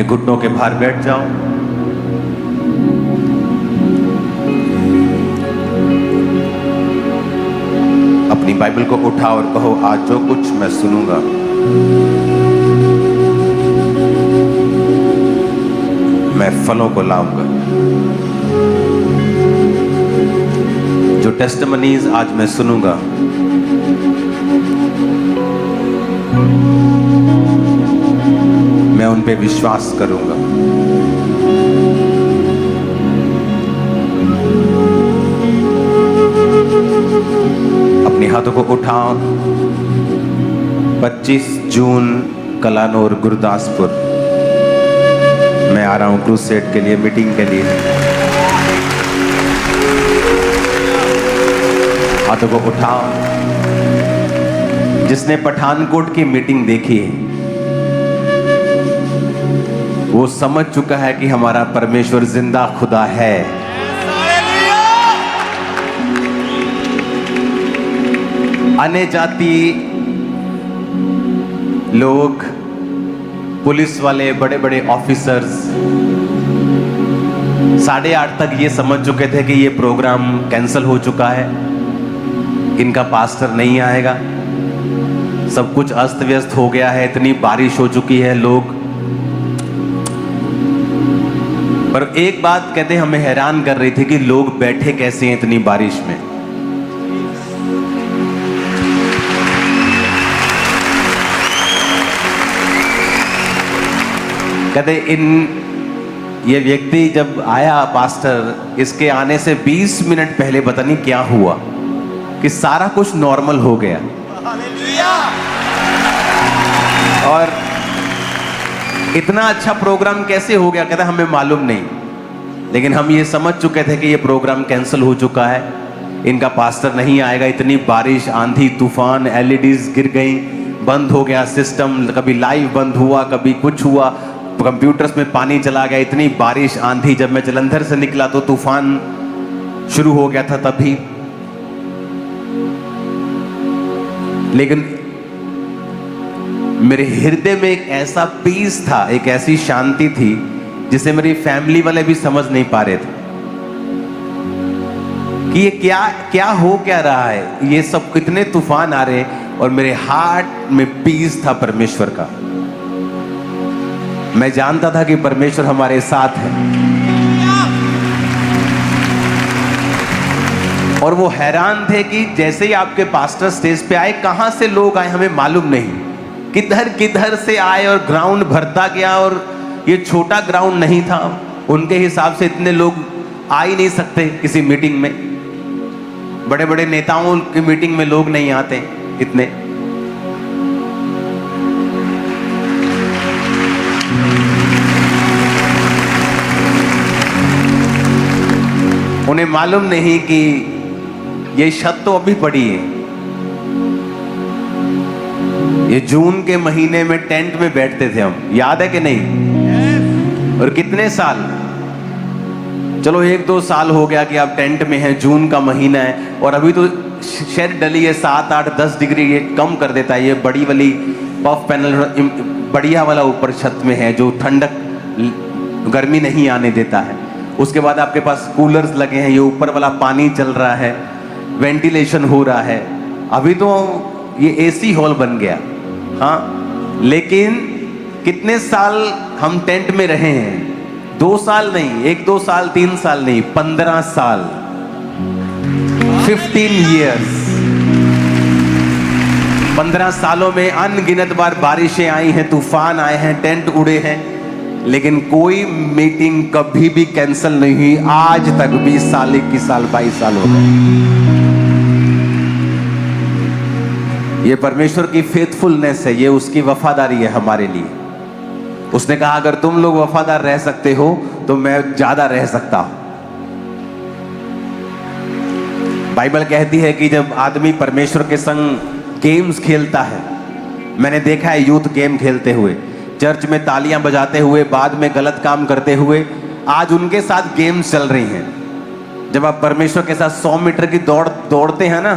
अपने घुटनों के भार बैठ जाओ। अपनी बाइबल को उठाओ और कहो, आज जो कुछ मैं सुनूंगा मैं फलों को लाऊंगा। जो टेस्टिमनीज आज मैं सुनूंगा मैं उन पे विश्वास करूंगा। अपने हाथों को उठाओ। 25 जून कलानौर गुरदासपुर मैं आ रहा हूं क्रूसेड के लिए, मीटिंग के लिए। हाथों को उठाओ। जिसने पठानकोट की मीटिंग देखी है वो समझ चुका है कि हमारा परमेश्वर जिंदा खुदा है। अन्य जाति लोग, पुलिस वाले, बड़े बड़े ऑफिसर्स 8:30 तक ये समझ चुके थे कि ये प्रोग्राम कैंसिल हो चुका है, इनका पास्टर नहीं आएगा, सब कुछ अस्त व्यस्त हो गया है, इतनी बारिश हो चुकी है। लोग पर एक बात कहते हमें हैरान कर रही थी कि लोग बैठे कैसे हैं इतनी बारिश में। कहते ये व्यक्ति जब आया पास्टर, इसके आने से 20 मिनट पहले पता नहीं क्या हुआ कि सारा कुछ नॉर्मल हो गया। और इतना अच्छा प्रोग्राम कैसे हो गया, कहता हमें मालूम नहीं, लेकिन हम ये समझ चुके थे कि ये प्रोग्राम कैंसिल हो चुका है, इनका पास्टर नहीं आएगा। इतनी बारिश, आंधी तूफान, एलईडीज गिर गई, बंद हो गया सिस्टम, कभी लाइव बंद हुआ, कभी कुछ हुआ, कंप्यूटर्स में पानी चला गया, इतनी बारिश आंधी। जब मैं जलंधर से निकला तो तूफान शुरू हो गया था तभी। लेकिन मेरे हृदय में एक ऐसा पीस था, एक ऐसी शांति थी जिसे मेरी फैमिली वाले भी समझ नहीं पा रहे थे कि ये क्या हो क्या रहा है, ये सब कितने तूफान आ रहे, और मेरे हार्ट में पीस था परमेश्वर का। मैं जानता था कि परमेश्वर हमारे साथ है। और वो हैरान थे कि जैसे ही आपके पास्टर स्टेज पे आए, कहां से लोग आए हमें मालूम नहीं, किधर किधर से आए, और ग्राउंड भरता गया। और ये छोटा ग्राउंड नहीं था, उनके हिसाब से इतने लोग आ ही नहीं सकते किसी मीटिंग में। बड़े बड़े नेताओं की मीटिंग में लोग नहीं आते इतने। उन्हें मालूम नहीं कि ये छत तो अभी पड़ी है, ये जून के महीने में टेंट में बैठते थे हम, याद है कि नहीं? और कितने साल, चलो 1-2 साल हो गया कि आप टेंट में हैं, जून का महीना है, और अभी तो शेड डली है, 7-8-10 डिग्री ये कम कर देता है। ये बड़ी वाली पफ पैनल बढ़िया वाला ऊपर छत में है जो ठंडक, गर्मी नहीं आने देता है। उसके बाद आपके पास कूलर्स लगे हैं, ये ऊपर वाला पानी चल रहा है, वेंटिलेशन हो रहा है। अभी तो ये एसी हॉल बन गया। हाँ, लेकिन कितने साल हम टेंट में रहे हैं? 2 साल नहीं, 1-2 साल, 3 साल नहीं, 15 साल, 15 years। 15 सालों में अनगिनत बार बारिशें आई हैं, तूफान आए हैं, टेंट उड़े हैं, लेकिन कोई मीटिंग कभी भी कैंसिल नहीं हुई आज तक। 20 साल, 21 साल, 22 साल हो गए। ये परमेश्वर की फेथफुलनेस है, ये उसकी वफादारी है हमारे लिए। उसने कहा अगर तुम लोग वफादार रह सकते हो तो मैं ज्यादा रह सकता हूं। बाइबल कहती है कि जब आदमी परमेश्वर के संग गेम्स खेलता है, मैंने देखा है यूथ गेम खेलते हुए, चर्च में तालियां बजाते हुए, बाद में गलत काम करते हुए, आज उनके साथ गेम्स चल रही हैं। जब आप परमेश्वर के साथ 100 मीटर की दौड़ दौड़ते हैं ना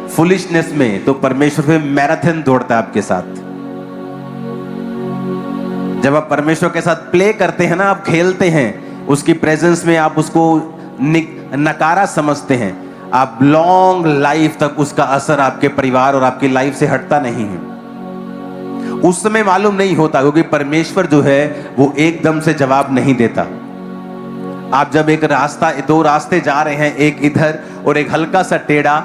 फुलिशनेस में, तो परमेश्वर फिर मैराथन दौड़ता है आपके साथ। जब आप परमेश्वर के साथ प्ले करते हैं ना, आप खेलते हैं उसकी प्रेजेंस में, आप उसको नकारा समझते हैं, आप लॉन्ग लाइफ तक उसका असर आपके परिवार और आपकी लाइफ से हटता नहीं है। उस समय मालूम नहीं होता, क्योंकि परमेश्वर जो है वो एकदम से जवाब नहीं देता। आप जब एक रास्ता, दो रास्ते जा रहे हैं, एक इधर और एक हल्का सा टेढ़ा,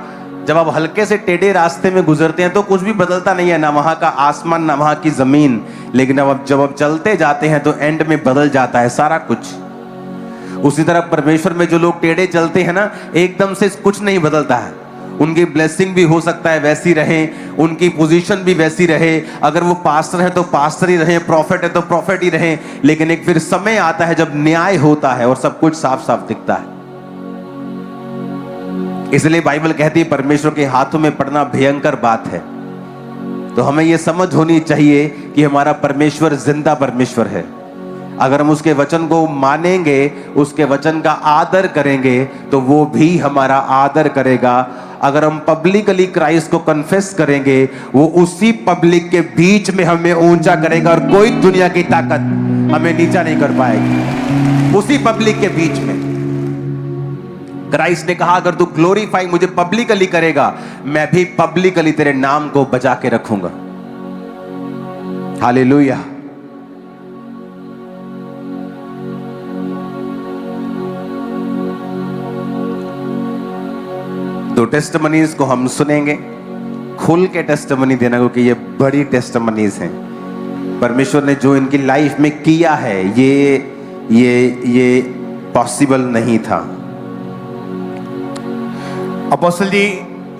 जब आप हल्के से टेढ़े रास्ते में गुजरते हैं तो कुछ भी बदलता नहीं है, ना वहां का आसमान ना वहां की जमीन। लेकिन अब जब आप चलते जाते हैं तो एंड में बदल जाता है सारा कुछ। उसी तरह परमेश्वर में जो लोग टेढ़े चलते हैं ना, एकदम से कुछ नहीं बदलता है। उनकी ब्लेसिंग भी हो सकता है वैसी रहे, उनकी पोजीशन भी वैसी रहे, अगर वो पास्टर है तो पास्टर ही रहे, प्रॉफिट है तो प्रॉफिट ही रहे। लेकिन एक फिर समय आता है जब न्याय होता है और सब कुछ साफ साफ दिखता है। इसलिए बाइबल कहती है परमेश्वर के हाथों में पड़ना भयंकर बात है। तो हमें यह समझ होनी चाहिए कि हमारा परमेश्वर जिंदा परमेश्वर है। अगर हम उसके वचन को मानेंगे, उसके वचन का आदर करेंगे, तो वो भी हमारा आदर करेगा। अगर हम पब्लिकली क्राइस्ट को कन्फेस करेंगे, वो उसी पब्लिक के बीच में हमें ऊंचा करेगा और कोई दुनिया की ताकत हमें नीचा नहीं कर पाएगी। उसी पब्लिक के बीच में क्राइस्ट ने कहा, अगर तू ग्लोरीफाई मुझे पब्लिकली करेगा, मैं भी पब्लिकली तेरे नाम को बचा के रखूंगा। हालेलुया। दो टेस्टमनीज को हम सुनेंगे, खुल के टेस्टमनी देना, क्योंकि ये बड़ी टेस्टमनीज हैं। परमेश्वर ने जो इनकी लाइफ में किया है, ये पॉसिबल नहीं था। अपोस्टल जी,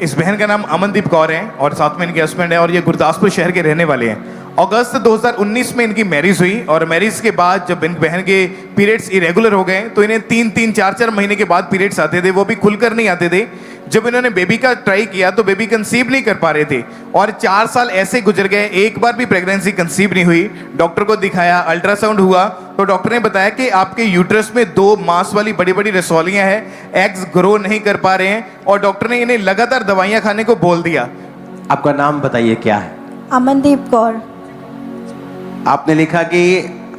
इस बहन का नाम अमनदीप कौर है और साथ में इनके हस्बैंड है और ये गुरदासपुर शहर के रहने वाले हैं। अगस्त 2019 में इनकी मैरिज हुई और मैरिज के बाद जब इन बहन के पीरियड्स इरेगुलर हो गए तो इन्हें 3-3, 4-4 महीने के बाद पीरियड्स आते थे, वो भी खुलकर नहीं आते थे। जब इन्होंने बेबी का ट्राई किया तो बेबी कंसीव नहीं कर पा रहे थे और 4 साल ऐसे गुजर गए, एक बार भी प्रेगनेंसी कंसीव नहीं हुई। डॉक्टर को दिखाया, अल्ट्रासाउंड हुआ तो डॉक्टर ने बताया कि आपके यूट्रस में 2 मांस वाली बड़ी बड़ी रसौलियां हैं, एग्स ग्रो नहीं कर पा रहे हैं और डॉक्टर ने इन्हें लगातार दवाइयां खाने को बोल दिया। आपका नाम बताइए, क्या है? अमनदीप कौर। आपने लिखा कि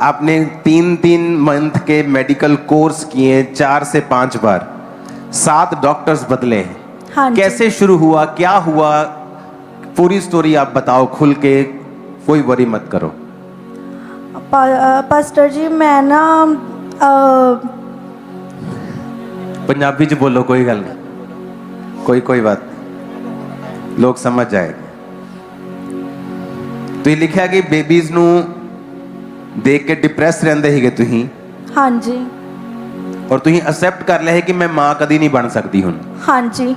आपने 3-3 मंथ के मेडिकल कोर्स किए, 4 से 5 बार, 7 डॉक्टर्स बदले हैं। हाँ जी। कैसे शुरू हुआ, क्या हुआ, पूरी स्टोरी आप बताओ खुल के, कोई वरी मत करो। पास्टर जी, मैं ना पंजाबी च बोलो, कोई गल नहीं, कोई बात नहीं, लोग समझ जाएंगे। तो ये लिखा कि बेबीज नू देख के डिप्रेस रहंदे सीगे तुसीं। हाँ जी। और तुसीं एक्सेप्ट कर लिया है कि मैं मां कदी नहीं बन सकती हुण। हाँ जी।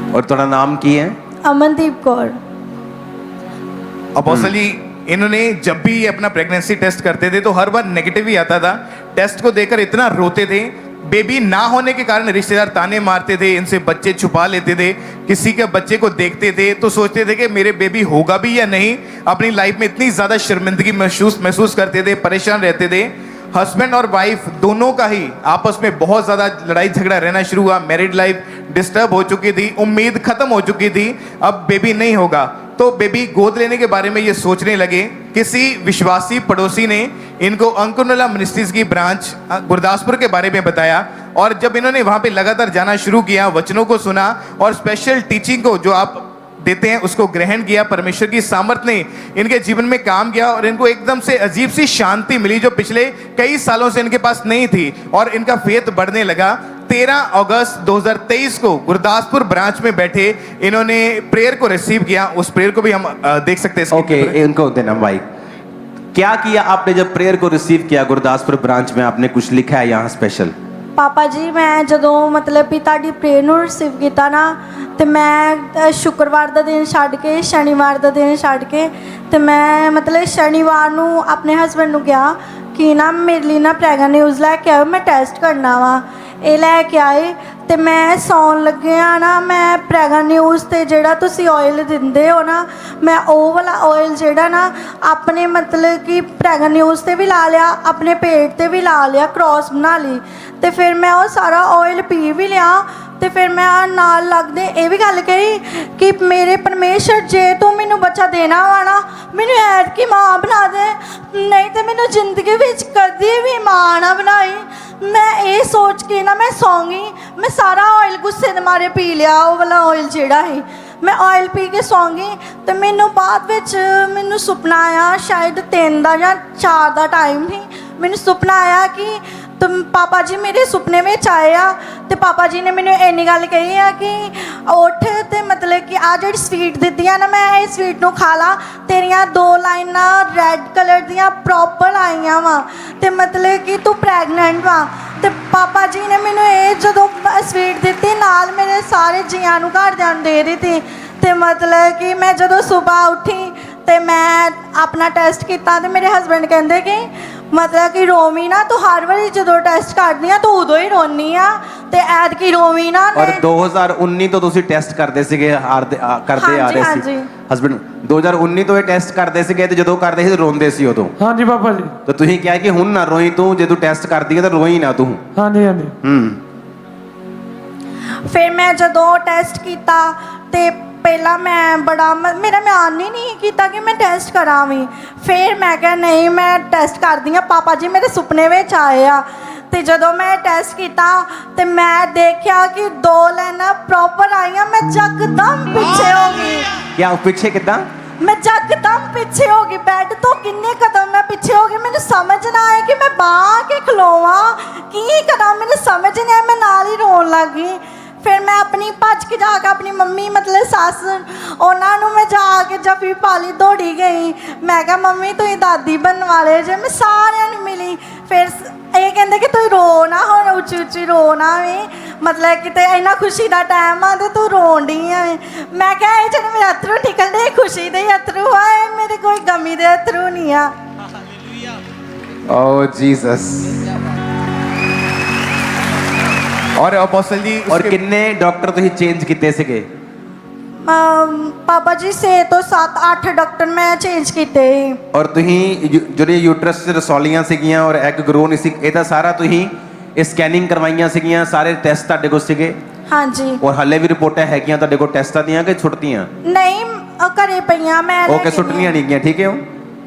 और तुम्हारा नाम की है? अमनदीप कौर। अपोस्टल जी, इन्होंने जब भी अपना प्रेगनेंसी टेस्ट करते थे तो हर बार नेगेटिव ही आता था। टेस्ट को देखकर इतना रोते थे, बेबी ना होने के कारण रिश्तेदार ताने मारते थे, इनसे बच्चे छुपा लेते थे। किसी के बच्चे को देखते थे तो सोचते थे कि मेरे बेबी होगा भी या नहीं। अपनी लाइफ में इतनी ज्यादा शर्मिंदगी महसूस करते थे, परेशान रहते थे। हस्बैंड और वाइफ दोनों का ही आपस में बहुत ज्यादा लड़ाई झगड़ा रहना शुरू हुआ। मैरिड लाइफ डिस्टर्ब हो चुकी थी, उम्मीद खत्म हो चुकी थी, अब बेबी नहीं होगा। तो बेबी गोद लेने के बारे में ये सोचने लगे। किसी विश्वासी पड़ोसी ने इनको अंकुरनला मिनिस्ट्रीज की ब्रांच गुरदासपुर के बारे में बताया और जब इन्होंने वहां पे लगातार जाना शुरू किया, वचनों को सुना और स्पेशल टीचिंग को जो आप देते हैं उसको ग्रहण किया, परमेश्वर की सामर्थ ने इनके जीवन में काम किया और इनको एकदम से अजीब सी शांति मिली जो पिछले कई सालों से इनके पास नहीं थी और इनका फेथ बढ़ने लगा। 13 अगस्त 2023 को गुरदासपुर ब्रांच में बैठे इन्होंने प्रेयर को रिसीव किया। उस प्रेयर को भी हम देख सकते हैं। ओके, इनको देना भाई। क्या किया आपने जब प्रेयर को रिसीव किया गुरदासपुर ब्रांच में? आपने कुछ लिखा है यहाँ स्पेशल? पापा जी, मैं ਜਦੋਂ मतलब भी ਤੁਹਾਡੀ प्रेयर ਨੂੰ रिसीव ਕੀਤਾ ना ਤੇ मैं शुक्रवार ਦਾ दिन ਛੱਡ ਕੇ शनिवार ਦਾ दिन ਛੱਡ ਕੇ ਤੇ मैं मतलब शनिवार ਨੂੰ ਆਪਣੇ ਹਸਬੰਡ ਨੂੰ ਕਿਹਾ ਕਿ ਨਾ ਮੇਰੇ ਲਈ ਨਾ ਪ੍ਰੈਗਨ ਨਿਊਜ਼ ਲੈ ਕੇ ਆਓ, ਮੈਂ ਟੈਸਟ ਕਰਨਾ ਵਾ। ਇਹ ਲੈ ਕੇ ਆਏ ਤੇ ਮੈਂ ਸੌਣ ਲੱਗਿਆ ਨਾ, ਮੈਂ ਪ੍ਰੈਗਨ ਨਿਊਜ਼ ਤੇ ਜਿਹੜਾ ਤੁਸੀਂ ਆਇਲ ਦਿੰਦੇ ਹੋ ਨਾ, ਮੈਂ ਉਹ ਵਾਲਾ ਆਇਲ ਜਿਹੜਾ ਨਾ ਆਪਣੇ मतलब कि ਪ੍ਰੈਗਨ ਨਿਊਜ਼ ਤੇ ਵੀ ਲਾ ਲਿਆ, ਆਪਣੇ ਪੇਟ ਤੇ ਵੀ ਲਾ ਲਿਆ, क्रॉस बना ली। तो फिर मैं वो सारा ऑयल पी भी लिया ਤੇ ਫਿਰ ਮੈਂ ਨਾਲ ਲੱਗਦੇ ਇਹ ਵੀ ਗੱਲ ਕਹੀ ਕਿ ਮੇਰੇ ਪਰਮੇਸ਼ਰ ਜੇ ਤੂੰ ਮੈਨੂੰ ਬੱਚਾ ਦੇਣਾ ਵਾ ਨਾ ਮੈਨੂੰ ਐਤਕੀ ਮਾਂ ਬਣਾ ਦੇ, ਨਹੀਂ ਤੇ ਮੈਨੂੰ ਜ਼ਿੰਦਗੀ ਵਿੱਚ ਕਦੀ ਵੀ ਮਾਂ ਨਾ ਬਣਾਈ। ਮੈਂ ਇਹ ਸੋਚ ਕੇ ਨਾ ਮੈਂ ਸੌਂ ਗਈ। ਮੈਂ ਸਾਰਾ ਆਇਲ ਗੁੱਸੇ ਦੇ ਮਾਰੇ ਪੀ ਲਿਆ, ਉਹ ਵਾਲਾ ਆਇਲ ਜਿਹੜਾ ਸੀ ਮੈਂ ਆਇਲ ਪੀ ਕੇ ਸੌਂ ਗਈ। ਤੇ ਮੈਨੂੰ ਬਾਅਦ ਵਿੱਚ ਮੈਨੂੰ ਸੁਪਨਾ ਆਇਆ, ਸ਼ਾਇਦ 3 ਦਾ ਜਾਂ 4 ਦਾ ਟਾਈਮ ਸੀ। ਮੈਨੂੰ ਸੁਪਨਾ ਆਇਆ ਕਿ ਤੁਮ ਪਾਪਾ ਜੀ ਮੇਰੇ ਸੁਪਨੇ ਵਿੱਚ ਆਏ ਆ ਤੇ ਪਾਪਾ ਜੀ ਨੇ ਮੈਨੂੰ ਇੰਨੀ ਗੱਲ ਕਹੀ ਆ ਕਿ ਉੱਠ ਤੇ ਮਤਲਬ ਕਿ ਆ ਜਿਹੜੀ ਸਵੀਟ ਦਿੱਤੀ ਆ ਨਾ ਮੈਂ ਇਹ ਸਵੀਟ ਨੂੰ ਖਾ ਲਾ, ਤੇਰੀਆਂ 2 ਲਾਈਨਾਂ ਰੈੱਡ ਕਲਰ ਦੀਆਂ ਪ੍ਰੋਪਰ ਆਈਆਂ ਵਾ ਤੇ ਮਤਲਬ ਕਿ ਤੂੰ ਪ੍ਰੈਗਨੈਂਟ ਵਾ। ਤੇ ਪਾਪਾ ਜੀ ਨੇ ਮੈਨੂੰ ਇਹ ਜਦੋਂ ਸਵੀਟ ਦਿੱਤੀ ਨਾਲ ਮੇਰੇ ਸਾਰੇ ਜੀਆਂ ਨੂੰ ਘਰਦਿਆਂ ਨੂੰ ਦੇ ਦਿੱਤੀ। ਤੇ ਮਤਲਬ ਕਿ ਮੈਂ ਜਦੋਂ ਸਵੇਰ ਉੱਠੀ ਤੇ ਮੈਂ ਆਪਣਾ ਟੈਸਟ ਕੀਤਾ ਤੇ ਮੇਰੇ ਹਸਬੈਂਡ ਕਹਿੰਦੇ ਕਿ ਮਤਲਬ ਕਿ ਰੋਵੀ ਨਾ, ਤੂੰ ਹਰ ਵਾਰੀ ਜਦੋਂ ਟੈਸਟ ਕਰਦੀ ਆ ਤੂੰ ਉਦੋਂ ਹੀ ਰੋਨੀ ਆ ਤੇ ਐਤਕੀ ਰੋਵੀ ਨਾ। ਔਰ 2019 ਤੋਂ ਤੁਸੀਂ ਟੈਸਟ ਕਰਦੇ ਸੀਗੇ ਕਰਦੇ ਆ ਰਹੇ ਸੀ ਹਸਬੈਂਡ 2019 ਤੋਂ ਇਹ ਟੈਸਟ ਕਰਦੇ ਸੀਗੇ ਤੇ ਜਦੋਂ ਕਰਦੇ ਸੀ ਰੋਂਦੇ ਸੀ ਉਦੋਂ। ਹਾਂਜੀ ਪਾਪਾ ਜੀ। ਤਾਂ ਤੁਸੀਂ ਕਿਹਾ ਕਿ ਹੁਣ ਨਾ ਰੋਈ ਤੂੰ, ਜੇ ਤੂੰ ਟੈਸਟ ਕਰਦੀ ਹੈ ਤਾਂ ਰੋਈ ਨਾ ਤੂੰ। ਹਾਂਜੀ ਹਾਂਜੀ। ਫਿਰ ਮੈਂ ਜਦੋਂ ਟੈਸਟ ਕੀਤਾ ਤੇ ਪਹਿਲਾਂ ਮੈਂ ਬੜਾ ਮੇਰਾ ਧਿਆਨ ਹੀ ਨਹੀਂ ਕੀਤਾ ਕਿ ਮੈਂ ਟੈਸਟ ਕਰਾਂ ਵੀ। ਫਿਰ ਮੈਂ ਕਿਹਾ ਨਹੀਂ ਮੈਂ ਟੈਸਟ ਕਰਦੀ ਹਾਂ, ਪਾਪਾ ਜੀ ਮੇਰੇ ਸੁਪਨੇ ਵਿੱਚ ਆਏ ਆ। ਤੇ ਜਦੋਂ ਮੈਂ ਟੈਸਟ ਕੀਤਾ ਤੇ ਮੈਂ ਦੇਖਿਆ ਕਿ 2 ਲਾਈਨਾਂ ਪ੍ਰੋਪਰ ਆਈਆਂ। ਮੈਂ ਜੱਕਦਮ ਪਿੱਛੇ ਹੋ ਗਈ। ਕਿਆ ਪਿੱਛੇ ਕਿੱਦਾਂ? ਮੈਂ ਜੱਕਦਮ ਪਿੱਛੇ ਹੋ ਗਈ, ਬੈੱਡ ਤੋਂ ਕਿੰਨੇ ਕਦਮ ਮੈਂ ਪਿੱਛੇ ਹੋ ਗਈ। ਮੈਨੂੰ ਸਮਝ ਨਾ ਆਇਆ ਕਿ ਮੈਂ ਬਾਂਹ ਕੇ ਖਲੋਵਾਂ, ਕੀ ਕਰਾਂ, ਮੈਨੂੰ ਸਮਝ ਨਹੀਂ ਆਇਆ। ਮੈਂ ਨਾਲ ਹੀ ਰੋਣ ਲੱਗ ਗਈ। ਫਿਰ ਮੈਂ ਆਪਣੀ ਭੱਜ ਕੇ ਜਾ ਕੇ ਆਪਣੀ ਮੰਮੀ ਮਤਲਬ ਸੱਸ ਉਹਨਾਂ ਨੂੰ ਮੈਂ ਜਾ ਕੇ ਜੱਫੀ ਪਾ ਲਈ, ਦੌੜੀ ਗਈ। ਮੈਂ ਕਿਹਾ ਮੰਮੀ ਤੁਸੀਂ ਦਾਦੀ ਬਣਨ ਵਾਲੇ ਜੇ। ਮੈਂ ਸਾਰਿਆਂ ਨੂੰ ਮਿਲੀ। ਫਿਰ ਇਹ ਕਹਿੰਦੇ ਕਿ ਤੂੰ ਰੋ ਨਾ, ਹੁਣ ਉੱਚੀ ਉੱਚੀ ਰੋ ਨਾ ਵੀ, ਮਤਲਬ ਕਿ ਤੇ ਇੰਨਾ ਖੁਸ਼ੀ ਦਾ ਟਾਈਮ ਆ ਤੇ ਤੂੰ ਰੋਣ ਡਈ ਆ। ਮੈਂ ਕਿਹਾ ਇਹ ਜਿਹੜੇ ਮੇਰੇ ਅਥਰੂ ਨਿਕਲਦੇ ਖੁਸ਼ੀ ਦੇ ਅਥਰੂ ਆ, ਇਹ ਮੇਰੇ ਕੋਈ ਗਮੀ ਦੇ ਅਥਰੂ ਨਹੀਂ ਆ। ਓ ਜੀਸਸ। और अपोस्टल जी और कितने डॉक्टर ਤੁਸੀਂ ਚੇਂਜ ਕੀਤੇ ਸੀਗੇ? ਪਾਪਾ ਜੀ 6 ਤੋਂ 7-8 ਡਾਕਟਰ ਮੈਂ ਚੇਂਜ ਕੀਤੇ। ਔਰ ਤੁਸੀਂ ਜਿਹੜੇ ਯੂਟਰਸ 'ਚ ਰਸੌਲੀਆਂ ਸੀਗੀਆਂ ਔਰ ਐਗ ਗਰੋ ਨਹੀਂ ਸੀ, ਇਹ ਤਾਂ ਸਾਰਾ ਤੁਸੀਂ ਇਹ ਸਕੈਨਿੰਗ ਕਰਵਾਈਆਂ ਸੀਗੀਆਂ, ਸਾਰੇ ਟੈਸਟ ਤੁਹਾਡੇ ਕੋਲ ਸੀਗੇ? ਹਾਂਜੀ। ਔਰ ਹੱਲੇ ਵੀ ਰਿਪੋਰਟਾਂ ਹੈਗੀਆਂ ਤੁਹਾਡੇ ਕੋਲ ਟੈਸਟਾਂ ਦੀਆਂ ਕਿ ਛੁੱਟਤੀਆਂ? ਨਹੀਂ ਘਰੇ ਪਈਆਂ ਮੈਂ। ਓਕੇ, ਸੁੱਟਣੀਆਂ ਨਹੀਂ ਗਈਆਂ, ਠੀਕ ਹੈ।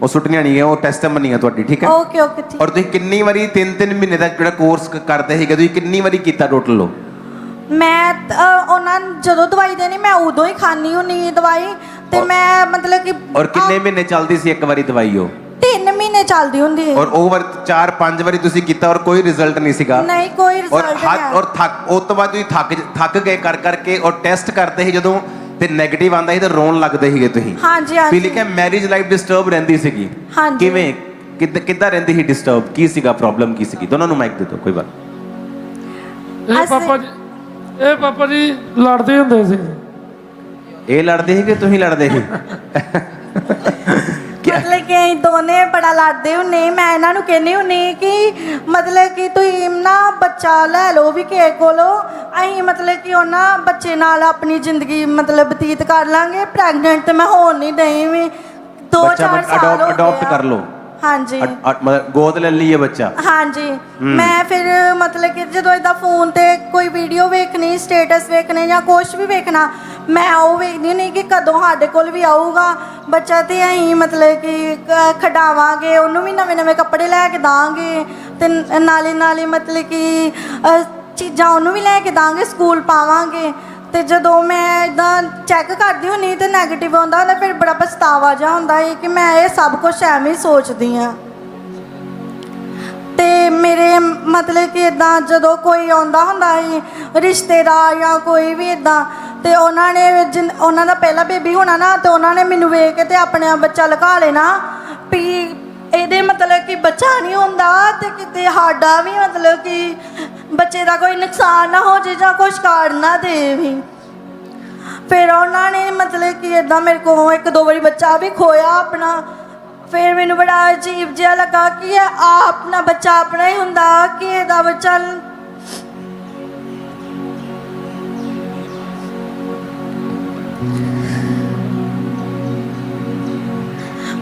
ਉਹ ਸੁੱਟਣੀਆਂ ਨਹੀਂ ਗਈਆਂ, ਉਹ ਟੈਸਟ ਮੰਨੀਆਂ ਤੁਹਾਡੀ, ਠੀਕ ਹੈ। ਓਕੇ ਓਕੇ ਠੀਕ। ਔਰ ਤੁਸੀਂ ਕਿੰਨੀ ਵਾਰੀ 3-3 ਮਹੀਨੇ ਦਾ ਜਿਹੜਾ ਕੋਰਸ ਕਰਦੇ ਸੀਗੇ ਤੁਸੀਂ ਕਿੰਨੀ ਵਾਰੀ ਕੀਤਾ ਟੋਟਲ? ਮੈਂ ਉਹਨਾਂ ਜਦੋਂ ਦਵਾਈ ਦੇਣੀ ਮੈਂ ਉਦੋਂ ਹੀ ਖਾਣੀ ਹੁੰਨੀ ਦਵਾਈ ਤੇ ਮੈਂ ਮਤਲਬ ਕਿ। ਔਰ ਕਿੰਨੇ ਮਹੀਨੇ ਚੱਲਦੀ ਸੀ ਇੱਕ ਵਾਰੀ ਦਵਾਈ? ਉਹ 3 ਮਹੀਨੇ ਚੱਲਦੀ ਹੁੰਦੀ ਹੈ। ਔਰ ਓਵਰ 4-5 ਵਾਰੀ ਤੁਸੀਂ ਕੀਤਾ ਔਰ ਕੋਈ ਰਿਜ਼ਲਟ ਨਹੀਂ ਸੀਗਾ? ਨਹੀਂ ਕੋਈ ਰਿਜ਼ਲਟ ਨਹੀਂ। ਔਰ ਉਸ ਤੋਂ ਬਾਅਦ ਤੁਸੀਂ ਥੱਕ ਗਏ ਕਰ ਕਰਕੇ ਔਰ ਟੈਸਟ ਕਰਦੇ ਸੀ ਜਦੋਂ ਤੇ ਨੈਗੇਟਿਵ ਆਂਦਾ ਸੀ ਤਾਂ ਰੋਣ ਲੱਗਦੇ ਸੀਗੇ ਤੁਸੀਂ? ਹਾਂਜੀ ਹਾਂਜੀ। ਵੀ ਲਿਖਿਆ ਮੈਰਿਜ ਲਾਈਫ ਡਿਸਟਰਬ ਰਹਿੰਦੀ ਸੀਗੀ? ਹਾਂਜੀ। ਕਿਵੇਂ ਕਿੱਦਾਂ ਰਹਿੰਦੀ ਸੀ ਡਿਸਟਰਬ? ਕੀ ਸੀਗਾ ਪ੍ਰੋਬਲਮ, ਕੀ ਸੀਗੀ? ਦੋਨਾਂ ਨੂੰ ਮਾਈਕ ਦੇ ਦਿਓ ਕੋਈ ਬਾਤ। ਇਹ ਪਾਪਾ ਜੀ ਲੜਦੇ ਹੁੰਦੇ ਸੀ। ਇਹ ਲੜਦੇ ਸੀ ਕਿ ਤੁਸੀਂ ਲੜਦੇ ਸੀ? ਮਤਲਬ ਕਿ ਅਸੀਂ ਦੋਨੇ ਬੜਾ ਲੜਦੇ ਹੁੰਨੇ। ਮੈਂ ਇਹਨਾਂ ਨੂੰ ਕਹਿੰਦੀ ਹੁੰਨੀ ਕਿ ਮਤਲਬ ਕਿ ਤੁਸੀਂ ਨਾ ਬੱਚਾ ਲੈ ਲਓ ਵੀ ਕਿਸੇ ਕੋਲੋਂ, ਅਸੀਂ ਮਤਲਬ ਕਿ ਉਹਨਾਂ ਬੱਚੇ ਨਾਲ ਆਪਣੀ ਜ਼ਿੰਦਗੀ ਮਤਲਬ ਬਤੀਤ ਕਰ ਲਾਂਗੇ। ਪ੍ਰੈਗਨੈਂਟ ਤੇ ਮੈਂ ਹੋਣ ਨਹੀਂ ਡਈ ਵੀ 2-4 ਸਾਲ ਅਡਾਪਟ ਕਰ ਲਓ। ਹਾਂਜੀ ਮਤਲਬ ਗੋਦ ਲੈ ਲਈਏ ਬੱਚਾ। ਹਾਂਜੀ। ਮੈਂ ਫਿਰ ਮਤਲਬ ਕਿ ਜਦੋਂ ਇਦਾਂ ਫੋਨ ਤੇ ਕੋਈ ਵੀਡੀਓ ਵੇਖਣੀ, ਸਟੇਟਸ ਵੇਖਣੇ ਜਾਂ ਕੁਛ ਵੀ ਵੇਖਣਾ, ਮੈਂ ਉਹ ਵੇਖਦੀ ਨਹੀਂ ਕਿ ਕਦੋਂ ਸਾਡੇ ਕੋਲ ਵੀ ਆਊਗਾ ਬੱਚਾ ਤੇ ਅਸੀਂ ਮਤਲਬ ਕਿ ਖਿਡਾਵਾਂਗੇ ਉਹਨੂੰ, ਵੀ ਨਵੇਂ ਕੱਪੜੇ ਲੈ ਕੇ ਦਾਂਗੇ ਤੇ ਨਾਲੇ ਮਤਲਬ ਕਿ ਚੀਜ਼ਾਂ ਉਹਨੂੰ ਵੀ ਲੈ ਕੇ ਦਾਂਗੇ, ਸਕੂਲ ਪਾਵਾਂਗੇ। ਤੇ ਜਦੋਂ ਮੈਂ ਇਦਾਂ ਚੈੱਕ ਕਰਦੀ ਹੁੰਨੀ ਤੇ ਨੈਗੇਟਿਵ ਆਉਂਦਾ ਹੁੰਦਾ, ਫਿਰ ਬੜਾ ਪਛਤਾਵਾ ਜਿਹਾ ਹੁੰਦਾ ਹੈ ਕਿ ਮੈਂ ਇਹ ਸਭ ਕੁਝ ਐਵੇਂ ਹੀ ਸੋਚਦੀ ਹਾਂ। ਤੇ ਮੇਰੇ ਮਤਲਬ ਕਿ ਇਦਾਂ ਜਦੋਂ ਕੋਈ ਆਉਂਦਾ ਹੁੰਦਾ ਸੀ ਰਿਸ਼ਤੇਦਾਰ ਜਾਂ ਕੋਈ ਵੀ ਇਦਾਂ, ਤੇ ਉਹਨਾਂ ਨੇ ਉਹਨਾਂ ਦਾ ਪਹਿਲਾ ਬੇਬੀ ਹੋਣਾ ਨਾ, ਤੇ ਉਹਨਾਂ ਨੇ ਮੈਨੂੰ ਵੇਖ ਕੇ ਤੇ ਆਪਣੇ ਬੱਚਾ ਲੁਕਾ ਲੈਣਾ ਵੀ ਇਹਦੇ ਮਤਲਬ ਕਿ ਬੱਚਾ ਨਹੀਂ ਹੁੰਦਾ ਤੇ ਕਿਤੇ ਸਾਡਾ ਵੀ ਮਤਲਬ ਕਿ ਬੱਚੇ ਦਾ ਕੋਈ ਨੁਕਸਾਨ ਨਾ ਹੋ ਜੇ ਜਾਂ ਕੁਛ ਕਰ ਨਾ ਦੇ ਵੀ। ਫਿਰ ਉਹਨਾਂ ਨੇ ਮਤਲਬ ਕਿ ਇਦਾਂ ਮੇਰੇ ਕੋਲ 1-2 ਵਾਰੀ ਬੱਚਾ ਵੀ ਖੋਇਆ ਆਪਣਾ। ਫਿਰ ਮੈਨੂੰ ਬੜਾ ਅਜੀਬ ਜਿਹਾ ਲੱਗਾ ਕਿ ਆਪਣਾ ਬੱਚਾ ਆਪਣਾ ਹੀ ਹੁੰਦਾ ਕਿ ਇਹਦਾ ਬੱਚਾ।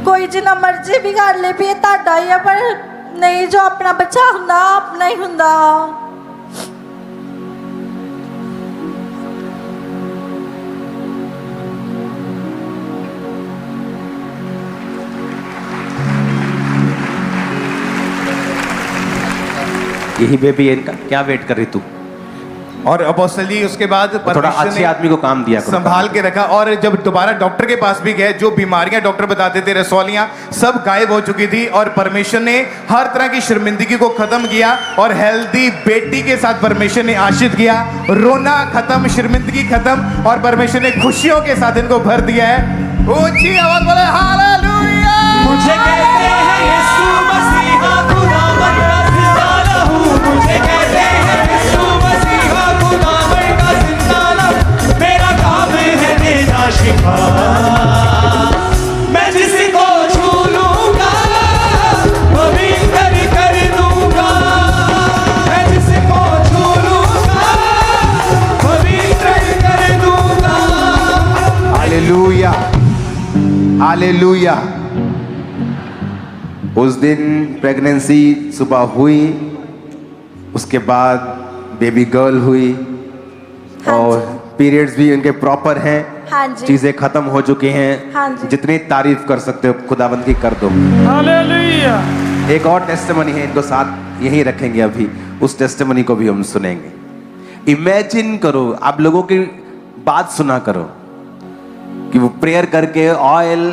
ਕੋਈ ਜਿੰਨਾ ਮਰਜ਼ੀ ਵੀ ਕਰ ਲੇ ਵੀ ਇਹ ਤੁਹਾਡਾ ਹੀ ਆ, ਪਰ ਨਹੀਂ, ਜੋ ਆਪਣਾ ਬੱਚਾ ਹੁੰਦਾ ਆਪਣਾ ਹੀ ਹੁੰਦਾ। यही बेबी है इनका, क्या वेट कर रही तू? और अपोस्टल जी उसके बाद थोड़ा परमेश्वर अच्छे ने आदमी को काम दिया करो। संभाल के रखा। और जब दोबारा डॉक्टर के पास भी गए, जो बीमारियां डॉक्टर बताते थे, रसौलियां सब गायब हो चुकी थी, और परमेश्वर ने हर तरह की शर्मिंदगी को खत्म किया और हेल्दी बेटी के साथ परमेश्वर ने आशीष किया। रोना खत्म, शर्मिंदगी खत्म, और परमेश्वर ने खुशियों के साथ इनको भर दिया है। ऊंची आवाज बोले हालेलुया। मुझे कहते हैं यीशु मसीहा खुदावन का जिंदा हूँ, मुझे कहते हैं यीशु मसीहा खुदावन का जिंदा हूँ, मेरा काम है देना शिफा, मैं जिसको छू लूंगा पवित्र कर दूंगा, मैं जिसको छू लूंगा पवित्र कर दूंगा। Hallelujah, hallelujah. उस दिन प्रेगनेंसी सुबह हुई, उसके बाद बेबी गर्ल हुई, हाँ और पीरियड्स भी उनके प्रॉपर हैं, हाँ जी। चीजें खत्म हो चुकी हैं। हाँ जी। जितनी तारीफ कर सकते हो खुदाबंद की कर दो। हालेलुया। एक और टेस्टिमनी है, इनको साथ यहीं रखेंगे अभी, उस टेस्टिमनी को भी हम सुनेंगे। इमेजिन करो, आप लोगों की बात सुना करो कि वो प्रेयर करके ऑयल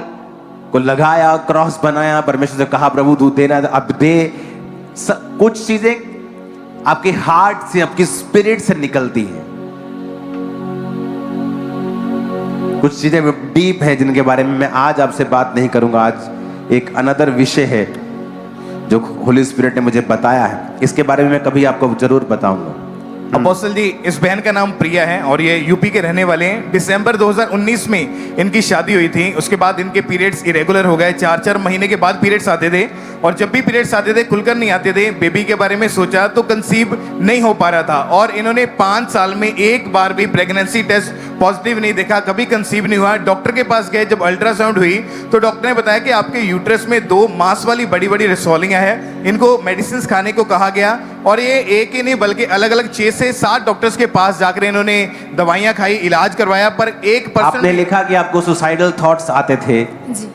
को लगाया, क्रॉस बनाया, परमेश्वर से कहा प्रभु तू देना, अब दे। कुछ चीजें आपके हार्ट से, आपकी स्पिरिट से निकलती हैं, कुछ चीजें डीप है जिनके बारे में मैं आज आपसे बात नहीं करूंगा। आज एक अनदर विषय है जो होली स्पिरिट ने मुझे बताया है, इसके बारे में मैं कभी आपको जरूर बताऊंगा। अपोस्टल जी, इस बहन का नाम प्रिया है और ये यूपी के रहने वाले हैं। दिसंबर 2019 में इनकी शादी हुई थी। उसके बाद इनके पीरियड्स इरेगुलर हो गए, 4-4 महीने के बाद पीरियड्स आते थे, और जब भी पीरियड्स आते थे खुलकर नहीं आते थे। बेबी के बारे में सोचा तो कंसीव नहीं हो पा रहा था, और इन्होंने 5 साल में एक बार भी प्रेगनेंसी टेस्ट पॉजिटिव नहीं देखा, कभी कंसीव नहीं हुआ। डॉक्टर के पास गए, जब अल्ट्रासाउंड हुई तो डॉक्टर ने बताया कि आपके यूट्रस में 2 मांस वाली बड़ी बड़ी रसौलियां हैं, इनको मेडिसिन खाने को कहा गया। और ये एक ही नहीं बल्कि अलग अलग 6 से 7 डॉक्टर्स के पास जाकर इन्होंने दवाइयां खाई, इलाज करवाया, पर 1% आपने लिखा कि आपको सुसाइडल थॉट्स आते थे। जी।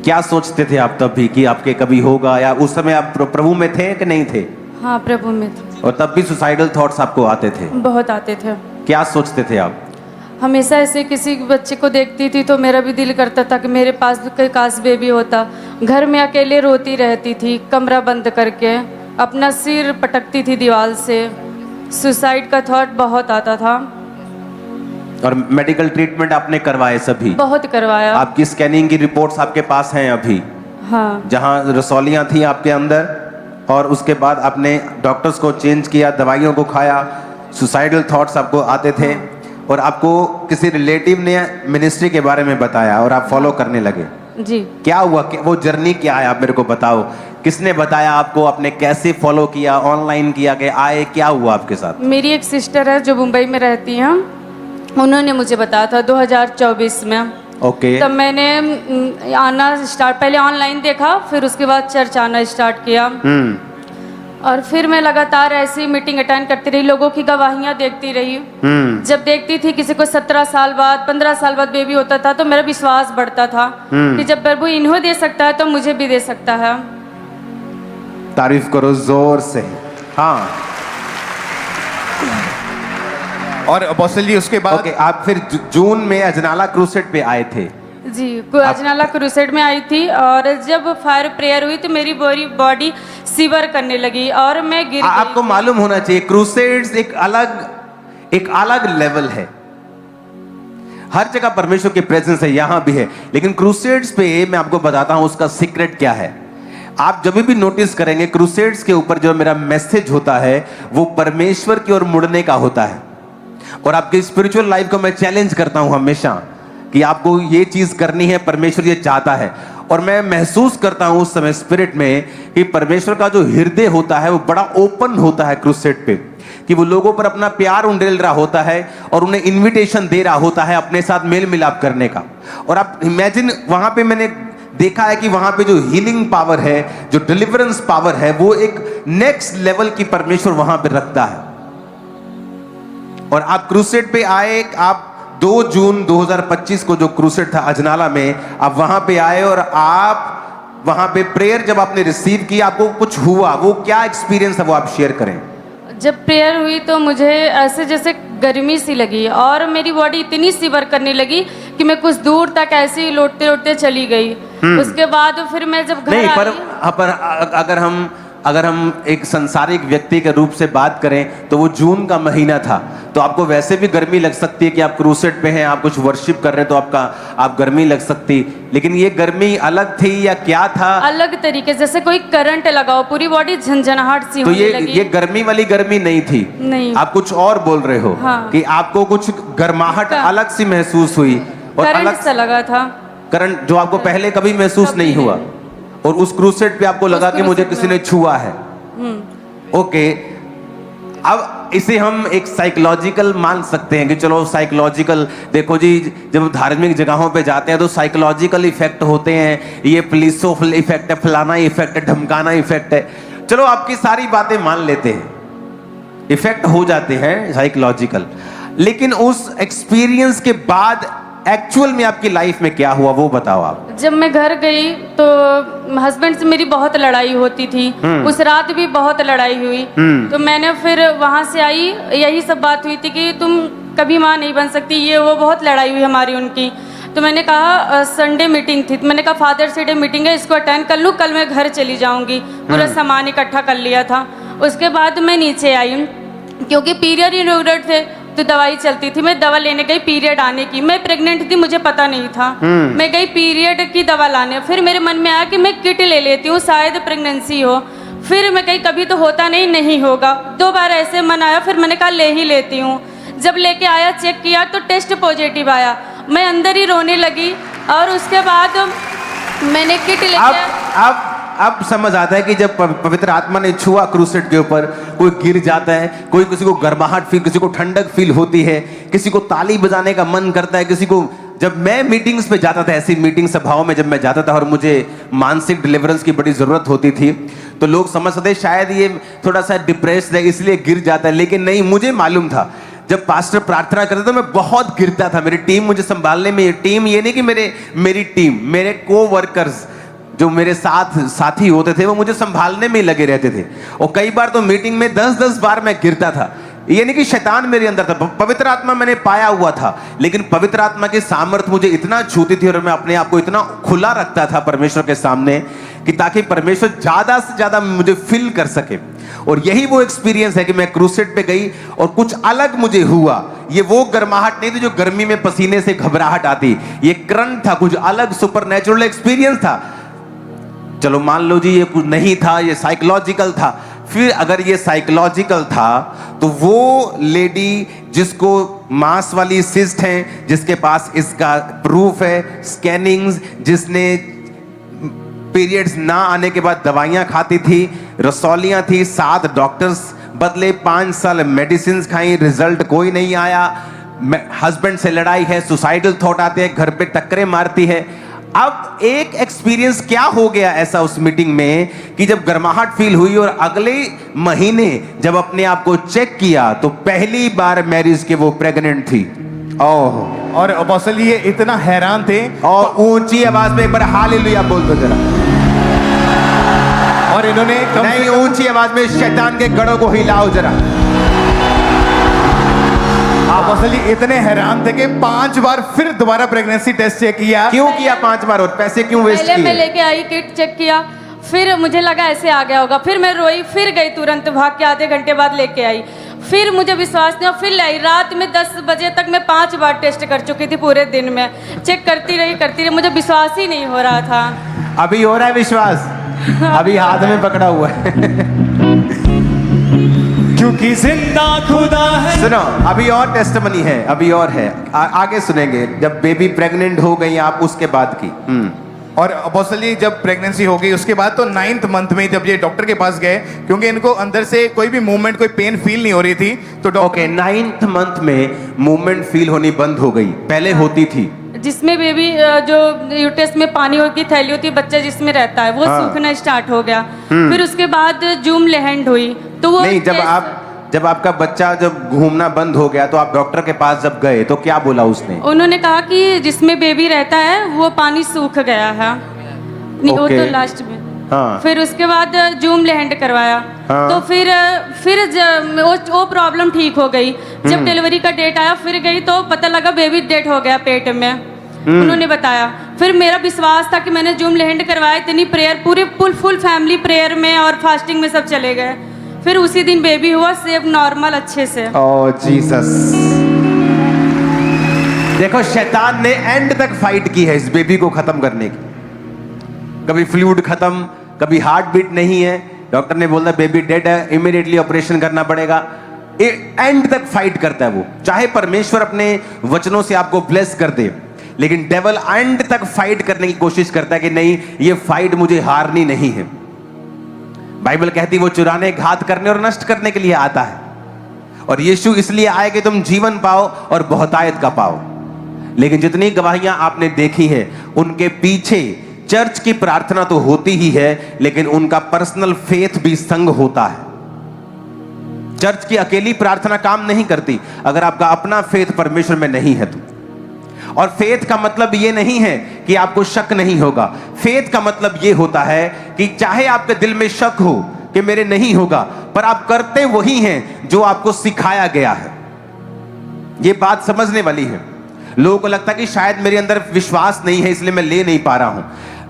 क्या सोचते थे आप तब भी कि आपके कभी होगा, या उस समय आप प्रभु में थे कि नहीं थे? हाँ, प्रभु में थे। और तब भी सुसाइडल थॉट्स आपको आते थे? बहुत आते थे। क्या सोचते थे आप? हमेशा ऐसे किसी बच्चे को देखती थी तो मेरा भी दिल करता था कि मेरे पास भी कोई काश बेबी होता। घर में अकेले रोती रहती थी, कमरा बंद करके, अपना सिर पटकती थी दीवार से। सुसाइड का थॉट बहुत आता था। और मेडिकल ट्रीटमेंट आपने करवाए सभी? बहुत करवाया। आपकी स्कैनिंग की रिपोर्ट्स आपके पास हैं अभी? हाँ। जहां रसौलियां थी आपके अंदर, और उसके बाद आपने डॉक्टर्स को चेंज किया, दवाइयों को खाया, सुसाइडल थॉट्स आपको आते थे, और आपको किसी रिलेटिव ने मिनिस्ट्री के बारे में बताया और आप फॉलो करने लगे। जी। क्या हुआ, वो जर्नी क्या है, आप मेरे को बताओ। किसने बताया आपको, आपने कैसे फॉलो किया, ऑनलाइन किया कि आए, क्या हुआ आपके साथ? मेरी एक सिस्टर है जो मुंबई में रहती हैं, उन्होंने मुझे बताया था 2024 में। ओके। तब मैंने आना स्टार्ट, पहले ऑनलाइन देखा, फिर उसके बाद चर्च आना स्टार्ट किया। और फिर मैं लगातार ऐसी मीटिंग अटेंड करती रही, लोगों की गवाहियां देखती रही। जब देखती थी किसी को 17 साल बाद, 15 साल बाद बेबी होता था, तो मेरा विश्वास बढ़ता था कि जब प्रभु इन्हें दे सकता है तो मुझे भी दे सकता है। तारीफ करो जोर से। हाँ। और अपोस्टल जी उसके बाद ओके, आप फिर जून में अजनाला क्रूसेड पे आए थे? जी, अजनाला क्रूसेड में आई थी, और जब फायर प्रेयर हुई तो मेरी बॉडी सीवर करने लगी और मैं गिर गई। आपको मालूम होना चाहिए, क्रूसेड्स एक अलग लेवल है। हर जगह परमेश्वर की प्रेजेंस है, यहां भी है, लेकिन क्रूसेड्स पे मैं आपको बताता हूं उसका सीक्रेट क्या है। आप जब भी नोटिस करेंगे क्रूसेड्स के ऊपर जो मेरा मैसेज होता है वो परमेश्वर की ओर मुड़ने का होता है। और आपकी स्पिरिचुअल लाइफ को मैं चैलेंज करता हूं हमेशा कि आपको ये चीज करनी है, परमेश्वर ये चाहता है। और मैं महसूस करता हूं उस समय स्पिरिट में कि परमेश्वर का जो हृदय होता है वो बड़ा ओपन होता है क्रूसेड पे, कि वो लोगों पर अपना प्यार उंडेल रहा होता है और उन्हें इनविटेशन दे रहा होता है अपने साथ मेल मिलाप करने का। और आप इमेजिन, वहां पे मैंने देखा है कि वहां पे जो हीलिंग पावर है, जो डिलीवरेंस पावर है, वो एक नेक्स्ट लेवल की परमेश्वर वहां पे रखता है। और आप क्रूसेड पे आए, आप 2 जून 2025 को जो क्रूसेड था अजनाला में, आप वहां पे आए और आप वहां पे प्रेयर जब आपने रिसीव की, आपको कुछ हुआ, वो क्या एक्सपीरियंस है वो आप शेयर करें। जब प्रेयर हुई तो मुझे ऐसे जैसे गर्मी सी लगी और मेरी बॉडी इतनी सीवर करने लगी कि मैं कुछ दूर तक ऐसे ही लौटते लौटते चली गई। उसके बाद फिर मैं जब घर नहीं, आई, पर अगर हम एक संसारिक व्यक्ति के रूप से बात करें तो वो जून का महीना था, तो आपको वैसे भी गर्मी लग सकती है कि आप क्रूसेड पे हैं, आप कुछ वर्शिप कर रहे हैं, तो आप गर्मी लग सकती, लेकिन ये गर्मी अलग थी या क्या था? अलग तरीके जैसे कोई करंट लगाओ, पूरी बॉडी झंझनाहट सी तो होने लगी। ये गर्मी वाली गर्मी नहीं थी, नहीं। आप कुछ और बोल रहे हो। हाँ। कि आपको कुछ गर्माहट अलग सी महसूस हुई और करंट अलग सा लगा था। करंट जो आपको पहले कभी महसूस कभी नहीं हुआ, और उस क्रूसेड पे आपको लगा कि मुझे क्रूसेड किसी में। ने छुआ है। ओके, अब इसे हम एक साइकोलॉजिकल मान सकते हैं कि चलो साइकोलॉजिकल, देखो जी जब धार्मिक जगहों पे जाते हैं तो साइकोलॉजिकल इफेक्ट होते हैं, ये पुलिसो इफेक्ट है, फलाना इफेक्ट है, धमकाना इफेक्ट है, चलो आपकी सारी बातें मान लेते हैं, इफेक्ट हो जाते हैं साइकोलॉजिकल, लेकिन उस एक्सपीरियंस के बाद एक्चुअल में आपकी लाइफ में क्या हुआ वो बताओ आप। जब मैं घर गई तो हस्बैंड से मेरी बहुत लड़ाई होती थी, उस रात भी बहुत लड़ाई हुई। तो मैंने फिर वहाँ से आई, यही सब बात हुई थी कि तुम कभी माँ नहीं बन सकती, ये वो बहुत लड़ाई हुई हमारी उनकी। तो मैंने कहा संडे मीटिंग थी, तो मैंने कहा फादर्स डे मीटिंग है, इसको अटेंड कर लूँ, कल मैं घर चली जाऊँगी। पूरा सामान इकट्ठा कर लिया था। उसके बाद मैं नीचे आई क्योंकि पीरियड इरेगुलर थे तो दवाई चलती थी। मैं दवा लेने गई पीरियड आने की, मैं प्रेग्नेंट थी, मुझे पता नहीं था। मैं गई पीरियड की दवा लाने, फिर मेरे मन में आया कि मैं किट ले लेती हूँ, शायद प्रेगनेंसी हो। फिर मैं कही कभी तो होता नहीं होगा, 2 बार ऐसे मन आया, फिर मैंने कहा ले ही लेती हूँ। जब लेके आया चेक किया तो टेस्ट पॉजिटिव आया, मैं अंदर ही रोने लगी। और उसके बाद मैंने किट लेके अब समझ आता है कि जब पवित्र आत्मा ने छुआ क्रूसेड के ऊपर, कोई गिर जाता है, कोई किसी को गर्माहट फील, किसी को ठंडक फील होती है, किसी को ताली बजाने का मन करता है, किसी को। जब मैं मीटिंग्स पे जाता था, ऐसी मीटिंग सभाओं में जब मैं जाता था और मुझे मानसिक डिलीवरेंस की बड़ी जरूरत होती थी, तो लोग समझते शायद ये थोड़ा सा डिप्रेस्ड है इसलिए गिर जाता है, लेकिन नहीं, मुझे मालूम था। जब पास्टर प्रार्थना करता था मैं बहुत गिरता था, मेरी टीम मुझे संभालने में, टीम ये नहीं कि मेरी टीम, मेरे को वर्कर्स जो मेरे साथी होते थे वो मुझे संभालने में ही लगे रहते थे। और कई बार तो मीटिंग में 10-10 बार मैं गिरता था। ये नहीं कि शैतान मेरे अंदर था, पवित्र आत्मा मैंने पाया हुआ था, लेकिन पवित्र आत्मा की सामर्थ मुझे इतना छूती थी और मैं अपने आप को इतना खुला रखता था परमेश्वर के सामने कि ताकि परमेश्वर ज्यादा से ज्यादा मुझे फील कर सके। और यही वो एक्सपीरियंस है कि मैं क्रूसेड पे गई और कुछ अलग मुझे हुआ। ये वो गर्माहट नहीं थी जो गर्मी में पसीने से घबराहट आती, ये करंट था, कुछ अलग सुपरनेचुरल एक्सपीरियंस था। चलो मान लो जी ये कुछ नहीं था, ये साइकोलॉजिकल था। फिर अगर ये साइकोलॉजिकल था तो वो लेडी जिसको मांस वाली सिस्ट है, जिसके पास इसका प्रूफ है, स्कैनिंग्स, जिसने पीरियड्स ना आने के बाद दवाइयां खाती थी, रसौलियां थी, 7 डॉक्टर्स बदले, 5 साल मेडिसिन खाई, रिजल्ट कोई नहीं आया, हस्बैंड से लड़ाई है, सुसाइडल थॉट आते हैं, घर पे टक्करें मारती है। अब एक एक्सपीरियंस क्या हो गया ऐसा उस मीटिंग में कि जब गर्माहट फील हुई और अगले महीने जब अपने आप को चेक किया तो पहली बार मैरिज के वो प्रेग्नेंट थी। ओह, और अपोस्टल ये इतना हैरान थे और ऊंची आवाज में एक बार हालेलुया बोल दो जरा। और इन्होंने नहीं, ऊंची आवाज में शैतान के गढ़ों को हिलाओ जरा। अपोस्टल जी इतने हैरान थे कि 5 बार फिर दोबारा प्रेगनेंसी टेस्ट चेक किया। क्यों किया 5 बार और पैसे क्यों वेस्ट पहले मैं किए? लेके आई, किट चेक किया, फिर मुझे लगा ऐसे आ गया होगा, फिर मैं रोई, फिर गई तुरंत भाग के, आधे घंटे बाद लेके आई, फिर मुझे विश्वास नहीं हुआ, फिर लाई। रात में 10 बजे तक मैं 5 बार टेस्ट कर चुकी थी, पूरे दिन में चेक करती रही, मुझे विश्वास ही नहीं हो रहा था। अभी हो रहा है विश्वास? अभी हाथ में पकड़ा हुआ है। क्योंकि जिंदा खुदा है। सुनो, अभी और टेस्टमनी है, अभी और है, आगे सुनेंगे। जब बेबी प्रेग्नेंट हो गई आप, उसके बाद की। और अपोस्टल जी जब प्रेगनेंसी हो गई उसके बाद तो 9th मंथ में जब ये डॉक्टर के पास गए, क्योंकि इनको अंदर से कोई भी मूवमेंट, कोई पेन फील नहीं हो रही थी, तो ओके, 9th मंथ में मूवमेंट फील होनी बंद हो गई, पहले होती थी। जिसमें बेबी जो यूटेस में पानी की थैली होती है, बच्चा जिसमें रहता है, वो सूखना स्टार्ट हो गया। फिर उसके बाद जूम लैंड हुई, तो वो नहीं, जब आपका बच्चा जब घूमना बंद हो गया तो आप डॉक्टर के पास जब गए तो क्या बोला उसने? उन्होंने कहा कि जिसमें बेबी रहता है वो पानी सूख गया है। नहीं, वो ओके। तो लास्ट में। हाँ। फिर उसके बाद जूम लैंड करवाया। हाँ। तो फिर वो प्रॉब्लम ठीक हो गई। जब डिलीवरी का डेट आया फिर गई तो पता लगा बेबी डेड हो गया पेट में। उन्होंने बताया। फिर मेरा विश्वास था कि मैंने जूम लैंड करवाया, इतनी प्रेयर पूरी फुल फैमिली प्रेयर में और फास्टिंग में सब चले गए। फिर उसी दिन बेबी हुआ, सेफ नॉर्मल अच्छे से। ओह जीसस। देखो शैतान ने एंड तक फाइट की है इस बेबी को खत्म करने की। कभी फ्लूइड खत्म, कभी हार्ट बीट नहीं है, डॉक्टर ने बोला बेबी डेड है, इमीडिएटली ऑपरेशन करना पड़ेगा। एंड तक फाइट करता है वो। चाहे परमेश्वर अपने वचनों से आपको ब्लेस कर दे, लेकिन डेवल एंड तक फाइट करने की कोशिश करता है कि नहीं, ये फाइट मुझे हारनी नहीं है। बाइबल कहती वो चुराने, घात करने और नष्ट करने के लिए आता है, और यीशु इसलिए आए कि तुम जीवन पाओ और बहुतायत का पाओ। लेकिन जितनी गवाहियां आपने देखी है, उनके पीछे चर्च की प्रार्थना तो होती ही है, लेकिन उनका पर्सनल फेथ भी संग होता है। चर्च की अकेली प्रार्थना काम नहीं करती अगर आपका अपना फेथ परमेश्वर में नहीं है तो। और फेथ का मतलब यह नहीं है कि आपको शक नहीं होगा। फेथ का मतलब यह होता है कि चाहे आपके दिल में शक हो कि मेरे नहीं होगा, पर आप करते वही हैं जो आपको सिखाया गया है। यह बात समझने वाली है। लोगों को लगता है कि शायद मेरे अंदर विश्वास नहीं है इसलिए मैं ले नहीं पा रहा हूं।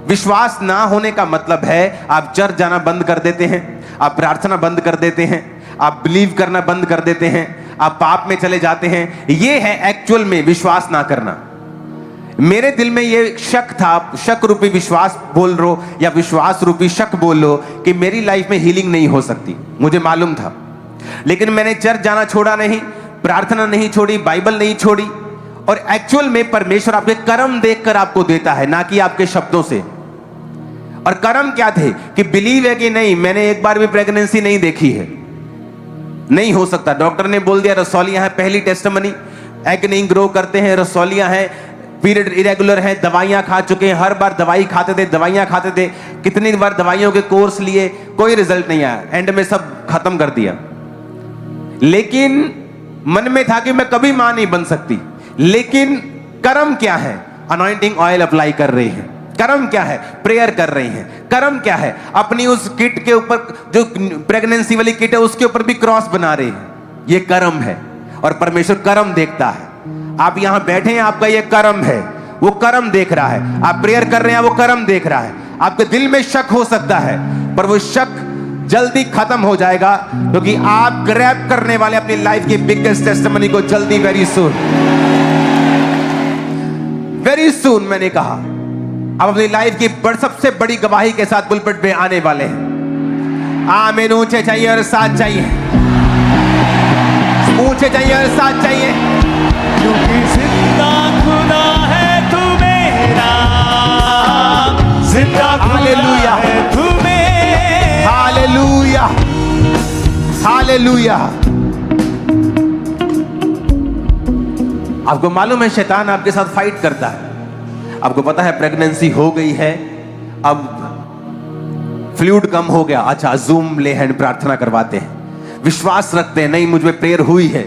विश्वास ना होने का मतलब है आप चर्च जाना बंद कर देते हैं, आप प्रार्थना बंद कर देते हैं, आप बिलीव करना बंद कर देते हैं, आप पाप में चले जाते हैं। यह है एक्चुअल में विश्वास ना करना। मेरे दिल में यह शक था, शक रूपी विश्वास बोल लो या विश्वास रूपी शक बोल लो कि मेरी लाइफ में हीलिंग नहीं हो सकती, मुझे मालूम था। लेकिन मैंने चर्च जाना छोड़ा नहीं, प्रार्थना नहीं छोड़ी, बाइबल नहीं छोड़ी। और एक्चुअल में परमेश्वर आपके कर्म देखकर आपको देता है, ना कि आपके शब्दों से। और कर्म क्या थे कि बिलीव है कि नहीं, मैंने एक बार भी प्रेगनेंसी नहीं देखी है, नहीं हो सकता। डॉक्टर ने बोल दिया रसौलियां है, पहली टेस्टिमनी, एग नहीं ग्रो करते हैं, रसौलियां हैं, पीरियड इरेगुलर है, दवाइयां खा चुके हैं, हर बार दवाई खाते थे, दवाइयां खाते थे, कितनी बार दवाइयों के कोर्स लिए, कोई रिजल्ट नहीं आया, एंड में सब खत्म कर दिया। लेकिन मन में था कि मैं कभी मां नहीं बन सकती। लेकिन कर्म क्या है? अनॉइंटिंग ऑयल अप्लाई कर रहे हैं। कर्म क्या है? प्रेयर कर रहे हैं। कर्म क्या है? अपनी उस किट के ऊपर, जो प्रेगनेंसी वाली किट है, उसके ऊपर भी क्रॉस बना रहे हैं। ये कर्म है, और परमेश्वर कर्म देखता है। आप यहां बैठे हैं, आपका ये कर्म है, वो कर्म देख रहा है। आप प्रेयर कर रहे हैं, वो कर्म देख रहा है। आपके दिल में शक हो सकता है, पर वो शक जल्दी खत्म हो जाएगा, क्योंकि आप ग्रैब करने वाले अपनी लाइफ की बिगेस्ट टेस्टिमनी को जल्दी, वेरी सून मैंने कहा, अब अपनी लाइफ की सबसे बड़ी गवाही के साथ पुलपिट पे आने वाले हैं। आमीन। ऊंचे चाहिए और साथ चाहिए, ऊंचे चाहिए और साथ चाहिए। क्योंकि जिंदा खुदा है तू मेरा, जिंदा खुदा है तू मेरा। Hallelujah, hallelujah. आपको मालूम है शैतान आपके साथ फाइट करता है। आपको पता है प्रेगनेंसी हो गई है, अब फ्लूइड कम हो गया, अच्छा जूम ले हैंड प्रार्थना करवाते हैं, विश्वास रखते हैं, नहीं मुझ पे प्रेयर हुई है,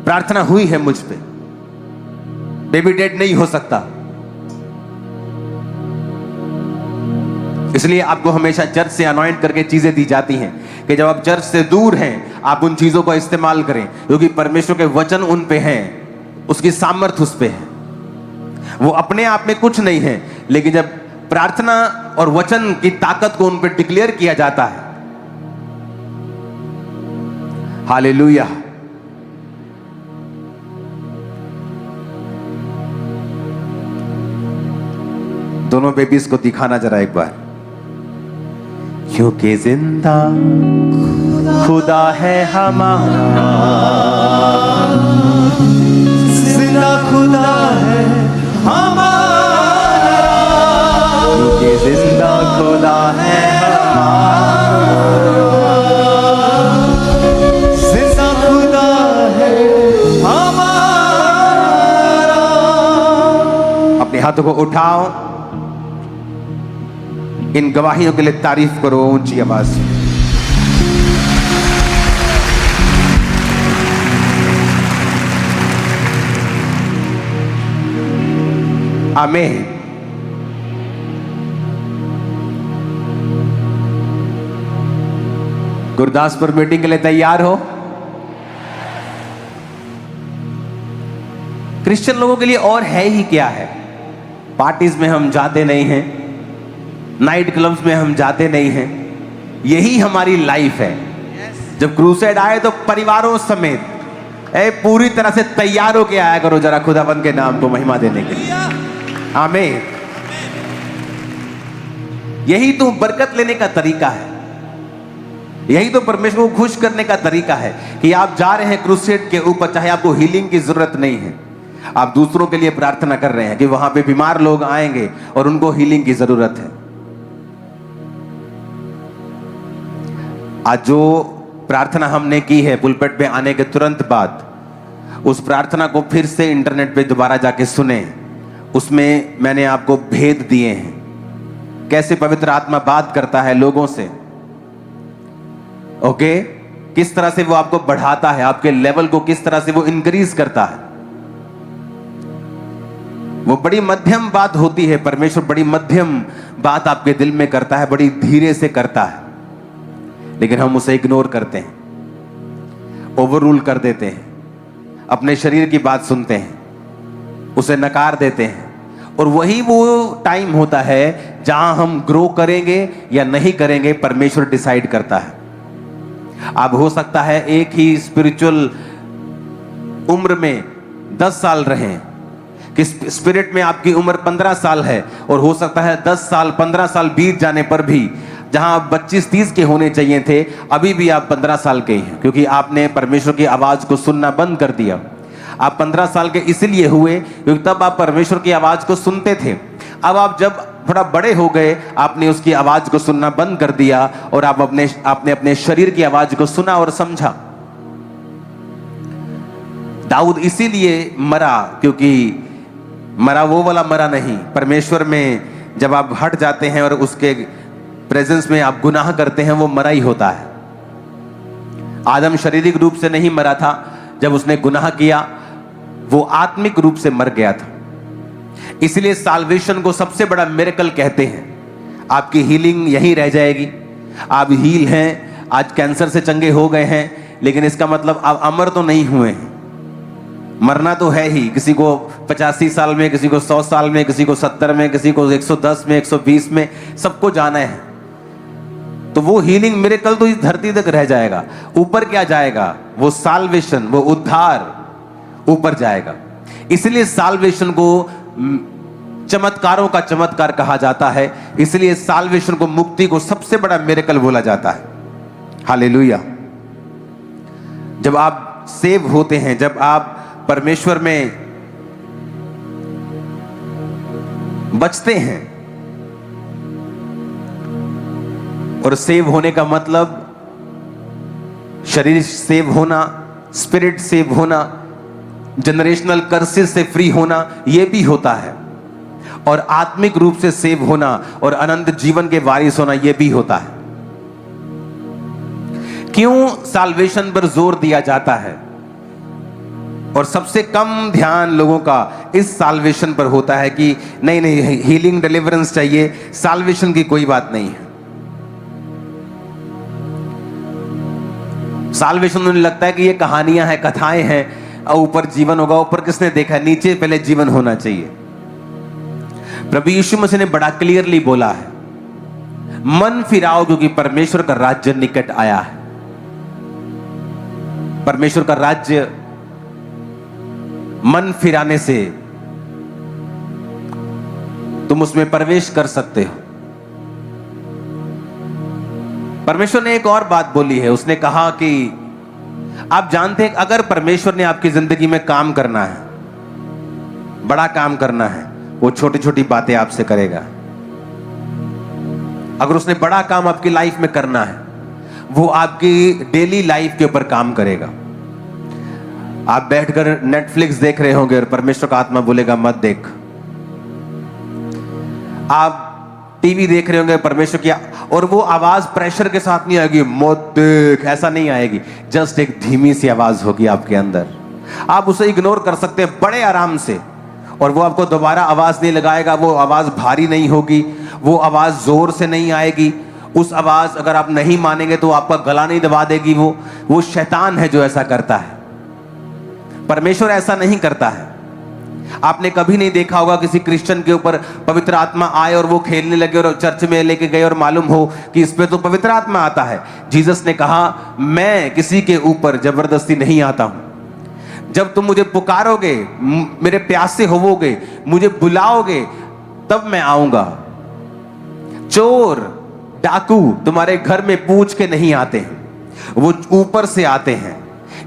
प्रार्थना हुई है मुझ पे, बेबी डेड नहीं हो सकता। इसलिए आपको हमेशा चर्च से अनॉइंट करके चीजें दी जाती हैं कि जब आप चर्च से दूर हैं आप उन चीजों का इस्तेमाल करें, क्योंकि परमेश्वर के वचन उन पे हैं, उसकी सामर्थ्य उस पे है। वो अपने आप में कुछ नहीं है, लेकिन जब प्रार्थना और वचन की ताकत को उन पे डिक्लेयर किया जाता है, हालेलुया। दोनों बेबीज को दिखाना जरा एक बार। क्योंकि जिंदा खुदा है हमारा, जिंदा खुदा है हमारा, क्योंकि जिंदा खुदा है जिंदा खुदा है हमारा। अपने हाथों को उठाओ, इन गवाहियों के लिए तारीफ करो ऊंची आवाज से। आमीन। गुरदासपुर मीटिंग के लिए तैयार हो? क्रिश्चियन लोगों के लिए और है ही क्या है? पार्टीज में हम जाते नहीं हैं, नाइट क्लब्स में हम जाते नहीं हैं, यही हमारी लाइफ है। जब क्रूसेड आए तो परिवारों समेत पूरी तरह से तैयार होके आया करो जरा खुदावंद के नाम को महिमा देने के लिए। आमीन। यही तो बरकत लेने का तरीका है, यही तो परमेश्वर को खुश करने का तरीका है कि आप जा रहे हैं क्रूसेड के ऊपर, चाहे आपको हीलिंग की जरूरत नहीं है, आप दूसरों के लिए प्रार्थना कर रहे हैं कि वहां पे बीमार लोग आएंगे और उनको हीलिंग की जरूरत है। आज जो प्रार्थना हमने की है पुलपेट पे आने के तुरंत बाद, उस प्रार्थना को फिर से इंटरनेट पे दोबारा जाके सुने। उसमें मैंने आपको भेद दिए हैं, कैसे पवित्र आत्मा बात करता है लोगों से, ओके? किस तरह से वो आपको बढ़ाता है, आपके लेवल को किस तरह से वो इंक्रीज करता है। वो बड़ी मध्यम बात होती है, परमेश्वर बड़ी मध्यम बात आपके दिल में करता है, बड़ी धीरे से करता है, लेकिन हम उसे इग्नोर करते हैं, ओवररूल कर देते हैं, अपने शरीर की बात सुनते हैं, उसे नकार देते हैं। और वही वो टाइम होता है जहां हम ग्रो करेंगे या नहीं करेंगे, परमेश्वर डिसाइड करता है। अब हो सकता है एक ही स्पिरिचुअल उम्र में 10 साल रहें, कि स्पिरिट में आपकी उम्र 15 साल है, और हो सकता है 10 साल 15 साल बीत जाने पर भी जहां आप 25-30 के होने चाहिए थे, अभी भी आप 15 साल के हैं, क्योंकि आपने परमेश्वर की आवाज को सुनना बंद कर दिया। आप 15 साल के इसलिए हुए क्योंकि तब आप परमेश्वर की आवाज को सुनते थे। अब आप जब थोड़ा बड़े हो गए, आपने उसकी आवाज को सुनना बंद कर दिया और आपने अपने शरीर की आवाज को सुना और समझा। दाऊद इसीलिए मरा, क्योंकि मरा वो वाला मरा नहीं, परमेश्वर में जब आप हट जाते हैं और उसके प्रेजेंस में आप गुनाह करते हैं, वो मरा ही होता है। आदम शारीरिक रूप से नहीं मरा था, जब उसने गुनाह किया वो आत्मिक रूप से मर गया था। इसलिए साल्वेशन को सबसे बड़ा मिरेकल कहते हैं। आपकी हीलिंग यहीं रह जाएगी। आप हील हैं, आज कैंसर से चंगे हो गए हैं, लेकिन इसका मतलब आप अमर तो नहीं हुए हैं। मरना तो है ही, किसी को 85 साल में, किसी को 100 साल में, किसी को 70 में, किसी को 110 में, 120 में, सबको जाना है। तो वो हीलिंग मिरेकल तो इस धरती तक रह जाएगा, ऊपर क्या जाएगा? वो साल्वेशन, वो उद्धार ऊपर जाएगा। इसलिए साल्वेशन को चमत्कारों का चमत्कार कहा जाता है, इसलिए साल्वेशन को, मुक्ति को सबसे बड़ा मिरेकल बोला जाता है। हालेलुया। जब आप सेव होते हैं, जब आप परमेश्वर में बचते हैं, और सेव होने का मतलब शरीर सेव होना, स्पिरिट सेव होना, जनरेशनल कर्सेस से फ्री होना, यह भी होता है, और आत्मिक रूप से सेव होना और अनंत जीवन के वारिस होना, यह भी होता है। क्यों साल्वेशन पर जोर दिया जाता है और सबसे कम ध्यान लोगों का इस साल्वेशन पर होता है कि नहीं नहीं, हीलिंग डिलीवरेंस चाहिए, साल्वेशन की कोई बात नहीं है। साल्वेशन उन्हें लगता है कि ये कहानियां हैं, कथाएं हैं, और ऊपर जीवन होगा। ऊपर किसने देखा? नीचे पहले जीवन होना चाहिए। प्रभु यीशु मसीह ने बड़ा क्लियरली बोला है, मन फिराओ क्योंकि परमेश्वर का राज्य निकट आया है। परमेश्वर का राज्य मन फिराने से तुम उसमें प्रवेश कर सकते हो। परमेश्वर ने एक और बात बोली है, उसने कहा कि आप जानते हैं अगर परमेश्वर ने आपकी जिंदगी में काम करना है, बड़ा काम करना है, वो छोटी छोटी बातें आपसे करेगा। अगर उसने बड़ा काम आपकी लाइफ में करना है, वो आपकी डेली लाइफ के ऊपर काम करेगा। आप बैठकर नेटफ्लिक्स देख रहे होंगे और परमेश्वर का आत्मा बोलेगा मत देख। आप टीवी देख रहे होंगे, परमेश्वर की, और वो आवाज प्रेशर के साथ नहीं आएगी, मत देख, ऐसा नहीं आएगी। जस्ट एक धीमी सी आवाज होगी आपके अंदर, आप उसे इग्नोर कर सकते हैं बड़े आराम से, और वो आपको दोबारा आवाज नहीं लगाएगा। वो आवाज भारी नहीं होगी, वो आवाज जोर से नहीं आएगी, उस आवाज अगर आप नहीं मानेंगे तो आपका गला नहीं दबा देगी। वो शैतान है जो ऐसा करता है। परमेश्वर ऐसा नहीं करता है। आपने कभी नहीं देखा होगा किसी क्रिश्चियन के ऊपर पवित्र आत्मा आए और वो खेलने लगे और चर्च में लेके गए और मालूम हो कि इस पे तो पवित्र आत्मा आता है। जीसस ने कहा, मैं किसी के ऊपर जबरदस्ती नहीं आता हूं। जब तुम मुझे पुकारोगे, मेरे प्यासे होवोगे, मुझे बुलाओगे, तब मैं आऊंगा। चोर डाकू तुम्हारे घर में पूछ के नहीं आते हैं, वो ऊपर से आते हैं।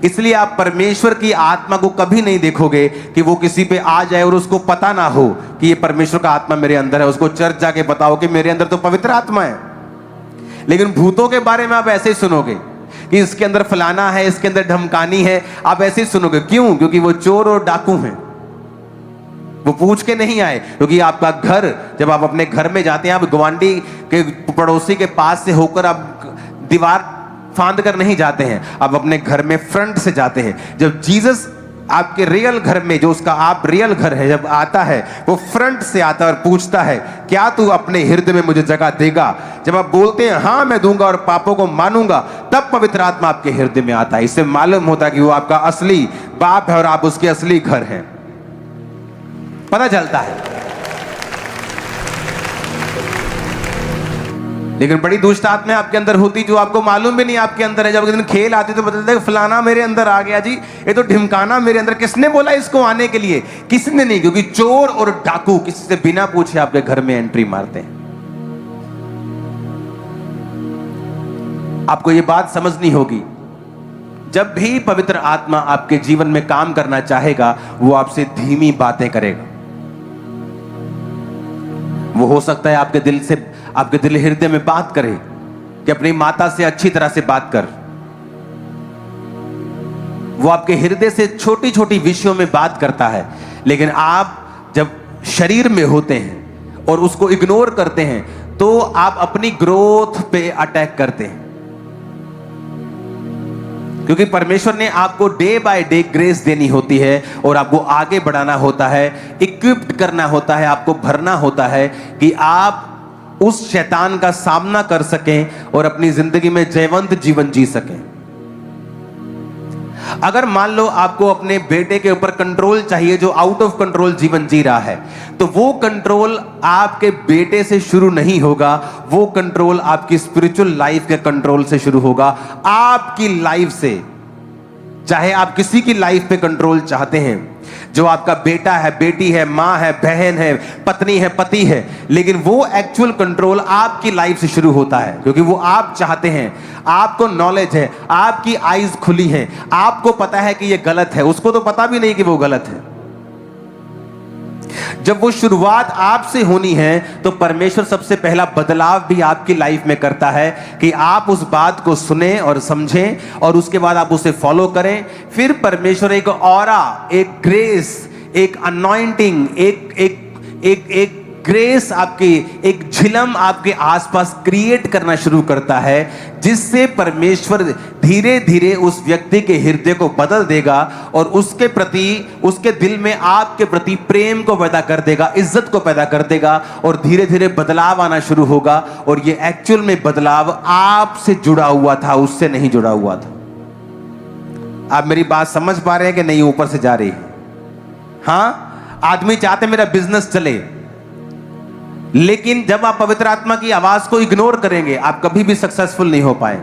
इसलिए आप परमेश्वर की आत्मा को कभी नहीं देखोगे कि वो किसी पे आ जाए और उसको पता ना हो कि ये परमेश्वर का आत्मा मेरे अंदर है। उसको चर्च जाके बताओ कि मेरे अंदर तो पवित्र आत्मा है। लेकिन भूतों के बारे में आप ऐसे ही सुनोगे कि इसके अंदर फलाना है, इसके अंदर धमकानी है। आप ऐसे ही सुनोगे। क्यों? क्योंकि वो चोर और डाकू हैं। वो पूछ के नहीं आए। क्योंकि आपका घर, जब आप अपने घर में जाते हैं, आप गवांडी के पड़ोसी के पास से होकर आप दीवार फांद कर नहीं जाते हैं, आप अपने घर में फ्रंट से जाते हैं। जब जीसस आपके रियल घर में, जो उसका आप रियल घर है, जब आता है, वो फ्रंट से आता है और पूछता है, क्या तू अपने हृदय में मुझे जगह देगा? जब आप बोलते हैं हाँ मैं दूंगा और पापों को मानूंगा, तब पवित्र आत्मा आपके हृदय में आता है। इससे मालूम होता है कि वो आपका असली बाप है और आप उसके असली घर हैं। पता चलता है। लेकिन बड़ी दुष्ट आत्मा आपके अंदर होती जो आपको मालूम भी नहीं आपके अंदर है। जब दिन खेल आती तो बता देता है फलाना मेरे अंदर आ गया जी, ये तो ढिमकाना मेरे अंदर। किसने बोला इसको आने के लिए? किसने नहीं। क्योंकि चोर और डाकू किसी से बिना पूछे आपके घर में एंट्री मारते हैं। आपको ये बात समझनी होगी, जब भी पवित्र आत्मा आपके जीवन में काम करना चाहेगा, वो आपसे धीमी बातें करेगा। वो हो सकता है आपके दिल से, आपके दिल हृदय में बात करे कि अपनी माता से अच्छी तरह से बात कर। वो आपके हृदय से छोटी छोटी विषयों में बात करता है। लेकिन आप जब शरीर में होते हैं और उसको इग्नोर करते हैं, तो आप अपनी ग्रोथ पे अटैक करते हैं। क्योंकि परमेश्वर ने आपको डे बाय डे ग्रेस देनी होती है और आपको आगे बढ़ाना होता है, इक्विप्ड करना होता है, आपको भरना होता है कि आप उस शैतान का सामना कर सकें और अपनी जिंदगी में जयवंत जीवन जी सकें। अगर मान लो आपको अपने बेटे के ऊपर कंट्रोल चाहिए जो आउट ऑफ कंट्रोल जीवन जी रहा है, तो वो कंट्रोल आपके बेटे से शुरू नहीं होगा। वो कंट्रोल आपकी स्पिरिचुअल लाइफ के कंट्रोल से शुरू होगा, आपकी लाइफ से। चाहे आप किसी की लाइफ पे कंट्रोल चाहते हैं, जो आपका बेटा है, बेटी है, मां है, बहन है, पत्नी है, पति है, लेकिन वो एक्चुअल कंट्रोल आपकी लाइफ से शुरू होता है। क्योंकि वो आप चाहते हैं, आपको नॉलेज है, आपकी आईज खुली है, आपको पता है कि ये गलत है, उसको तो पता भी नहीं कि वो गलत है। जब वो शुरुआत आपसे होनी है, तो परमेश्वर सबसे पहला बदलाव भी आपकी लाइफ में करता है कि आप उस बात को सुने और समझें और उसके बाद आप उसे फॉलो करें। फिर परमेश्वर एक ऑरा, एक ग्रेस, एक अनॉइंटिंग, एक ग्रेस, आपकी एक झिलम आपके आसपास क्रिएट करना शुरू करता है, जिससे परमेश्वर धीरे धीरे उस व्यक्ति के हृदय को बदल देगा और उसके प्रति, उसके दिल में आपके प्रति प्रेम को पैदा कर देगा, इज्जत को पैदा कर देगा और धीरे धीरे बदलाव आना शुरू होगा। और ये एक्चुअल में बदलाव आपसे जुड़ा हुआ था, उससे नहीं जुड़ा हुआ था। आप मेरी बात समझ पा रहे हैं कि नहीं? ऊपर से जा रही है। हाँ, आदमी चाहते मेरा बिजनेस चले, लेकिन जब आप पवित्र आत्मा की आवाज को इग्नोर करेंगे, आप कभी भी सक्सेसफुल नहीं हो पाए।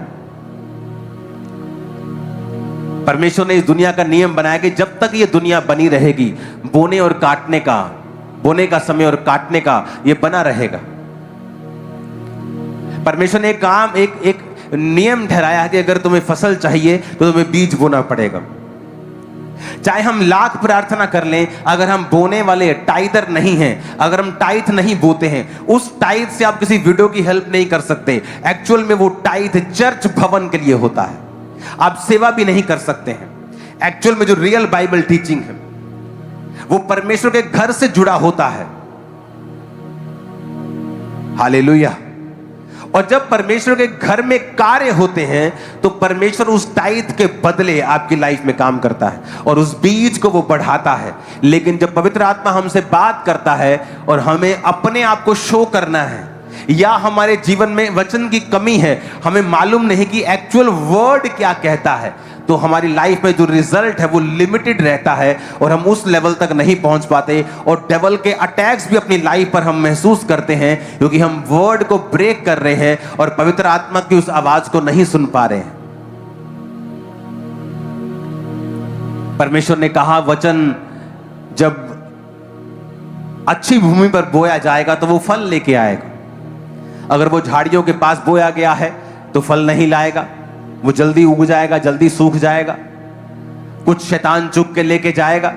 परमेश्वर ने इस दुनिया का नियम बनाया कि जब तक ये दुनिया बनी रहेगी, बोने और काटने का, बोने का समय और काटने का ये बना रहेगा। परमेश्वर ने एक नियम ठहराया है कि अगर तुम्हें फसल चाहिए तो तुम्हें बीज बोना पड़ेगा। चाहे हम लाख प्रार्थना कर लें, अगर हम बोने वाले टाइदर नहीं हैं, अगर हम टाइथ नहीं बोते हैं, उस टाइथ से आप किसी विडो की हेल्प नहीं कर सकते। एक्चुअल में वो टाइथ चर्च भवन के लिए होता है, आप सेवा भी नहीं कर सकते हैं। एक्चुअल में जो रियल बाइबल टीचिंग है वो परमेश्वर के घर से जुड़ा होता है। हालेलुया। और जब परमेश्वर के घर में कार्य होते हैं, तो परमेश्वर उस टाइथ के बदले आपकी लाइफ में काम करता है और उस बीज को वो बढ़ाता है। लेकिन जब पवित्र आत्मा हमसे बात करता है और हमें अपने आप को शो करना है या हमारे जीवन में वचन की कमी है, हमें मालूम नहीं कि एक्चुअल वर्ड क्या कहता है, तो हमारी लाइफ में जो रिजल्ट है वो लिमिटेड रहता है और हम उस लेवल तक नहीं पहुंच पाते, और डेवल के अटैक्स भी अपनी लाइफ पर हम महसूस करते हैं क्योंकि हम वर्ड को ब्रेक कर रहे हैं और पवित्र आत्मा की उस आवाज को नहीं सुन पा रहे हैं। परमेश्वर ने कहा वचन जब अच्छी भूमि पर बोया जाएगा तो वो फल लेके आएगा। अगर वो झाड़ियों के पास बोया गया है तो फल नहीं लाएगा, वो जल्दी उग जाएगा, जल्दी सूख जाएगा, कुछ शैतान चुग के लेके जाएगा।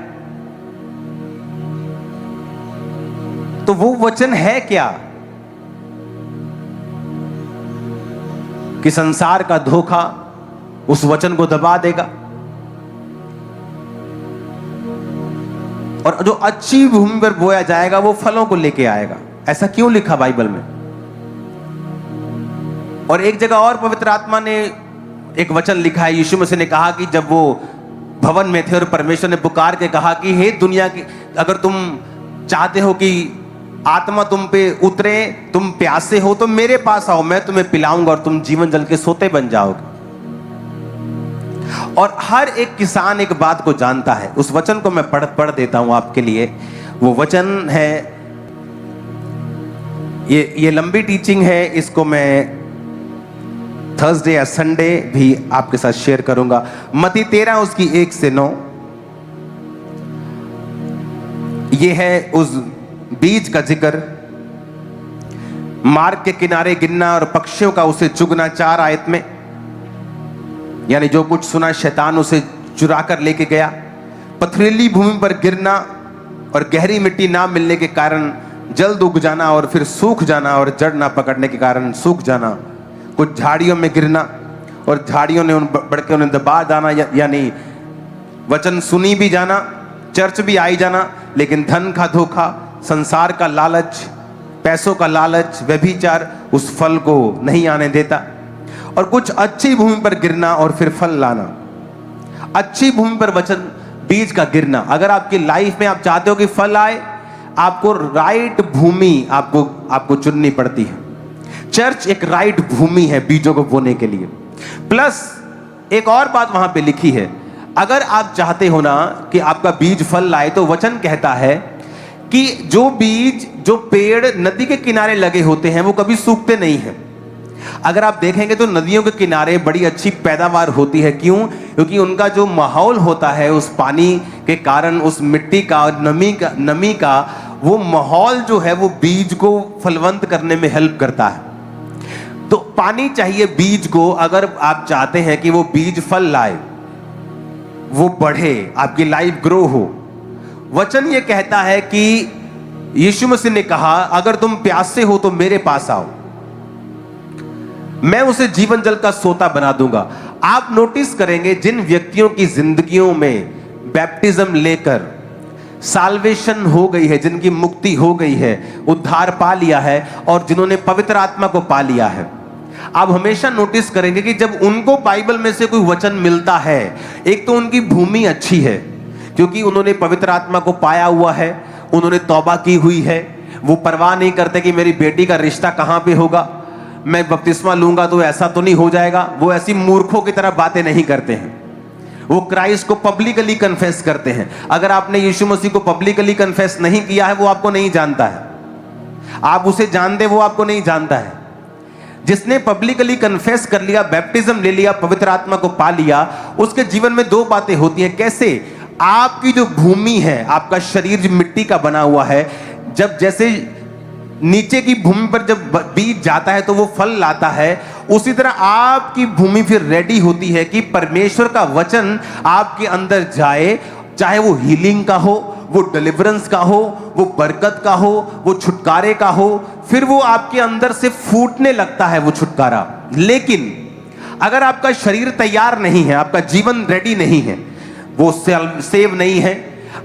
तो वो वचन है क्या कि संसार का धोखा उस वचन को दबा देगा। और जो अच्छी भूमि पर बोया जाएगा वो फलों को लेके आएगा। ऐसा क्यों लिखा बाइबल में? और एक जगह और पवित्र आत्मा ने एक वचन लिखा है, यीशु मसीह ने कहा कि जब वो भवन में थे और परमेश्वर ने पुकार के कहा कि हे दुनिया की, अगर तुम चाहते हो कि आत्मा तुम पे उतरे, तुम प्यासे हो तो मेरे पास आओ, मैं तुम्हें पिलाऊंगा और तुम जीवन जल के सोते बन जाओगे। और हर एक किसान एक बात को जानता है। उस वचन को मैं पढ़ देता हूं आपके लिए। वो वचन है, ये लंबी टीचिंग है, इसको मैं थर्सडे या संडे भी आपके साथ शेयर करूंगा। मत्ती 13 उसकी 1 से 9। ये है उस बीज का जिक्र, मार्ग के किनारे गिरना और पक्षियों का उसे चुगना 4 आयत में। यानी जो कुछ सुना शैतान उसे चुरा कर लेके गया। पथरीली भूमि पर गिरना और गहरी मिट्टी ना मिलने के कारण जल्द उग जाना और फिर सूख जाना, और जड़ ना पकड़ने के कारण सूख जाना। कुछ झाड़ियों में गिरना और झाड़ियों ने बढ़ के उन्हें दबा जाना, यानी वचन सुनी भी जाना, चर्च भी आई जाना, लेकिन धन का धोखा, संसार का लालच, पैसों का लालच, व्यभिचार उस फल को नहीं आने देता। और कुछ अच्छी भूमि पर गिरना और फिर फल लाना। अच्छी भूमि पर वचन बीज का गिरना। अगर आपकी लाइफ में आप चाहते हो कि फल आए, आपको राइट भूमि आपको चुननी पड़ती है। चर्च एक राइट भूमि है बीजों को बोने के लिए। प्लस एक और बात वहां पे लिखी है, अगर आप चाहते हो ना कि आपका बीज फल लाए, तो वचन कहता है कि जो बीज, जो पेड़ नदी के किनारे लगे होते हैं वो कभी सूखते नहीं हैं। अगर आप देखेंगे तो नदियों के किनारे बड़ी अच्छी पैदावार होती है। क्यों? क्योंकि उनका जो माहौल होता है, उस पानी के कारण, उस मिट्टी का और नमी का वो माहौल जो है वो बीज को फलवंत करने में हेल्प करता है। तो पानी चाहिए बीज को, अगर आप चाहते हैं कि वो बीज फल लाए, वो बढ़े, आपकी लाइफ ग्रो हो। वचन ये कहता है कि यीशु मसीह ने कहा अगर तुम प्यासे हो तो मेरे पास आओ, मैं उसे जीवन जल का सोता बना दूंगा। आप नोटिस करेंगे जिन व्यक्तियों की जिंदगियों में बैप्टिज्म लेकर साल्वेशन हो गई है, जिनकी मुक्ति हो गई है, उद्धार पा लिया है, और जिन्होंने पवित्र आत्मा को पा लिया है, आप हमेशा नोटिस करेंगे कि जब उनको बाइबल में से कोई वचन मिलता है, एक तो उनकी भूमि अच्छी है क्योंकि उन्होंने पवित्र आत्मा को पाया हुआ है, उन्होंने तौबा की हुई है, वो परवाह नहीं करते कि मेरी बेटी का रिश्ता कहां पे होगा, मैं बपतिस्मा लूंगा तो ऐसा तो नहीं हो जाएगा। वो ऐसी मूर्खों की तरह बातें नहीं करते हैं। वो क्राइस्ट को पब्लिकली कन्फेस करते हैं। अगर आपने यीशु मसीह को पब्लिकली कन्फेस नहीं किया है, वो आपको नहीं जानता है। आप उसे जानते, वो आपको नहीं जानता है। जिसने पब्लिकली कन्फेस कर लिया, बैप्टिज्म ले लिया, पवित्र आत्मा को पा लिया, उसके जीवन में 2 बातें होती हैं। कैसे? आपकी जो भूमि है, आपका शरीर मिट्टी का बना हुआ है, जब जैसे नीचे की भूमि पर जब बीज जाता है तो वो फल लाता है, उसी तरह आपकी भूमि फिर रेडी होती है कि परमेश्वर का वचन आपके अंदर जाए, चाहे वो हीलिंग का हो, वो डिलीवरेंस का हो, वो बरकत का हो, वो छुटकारे का हो, फिर वो आपके अंदर से फूटने लगता है वो छुटकारा। लेकिन अगर आपका शरीर तैयार नहीं है, आपका जीवन रेडी नहीं है, वो सेव नहीं है,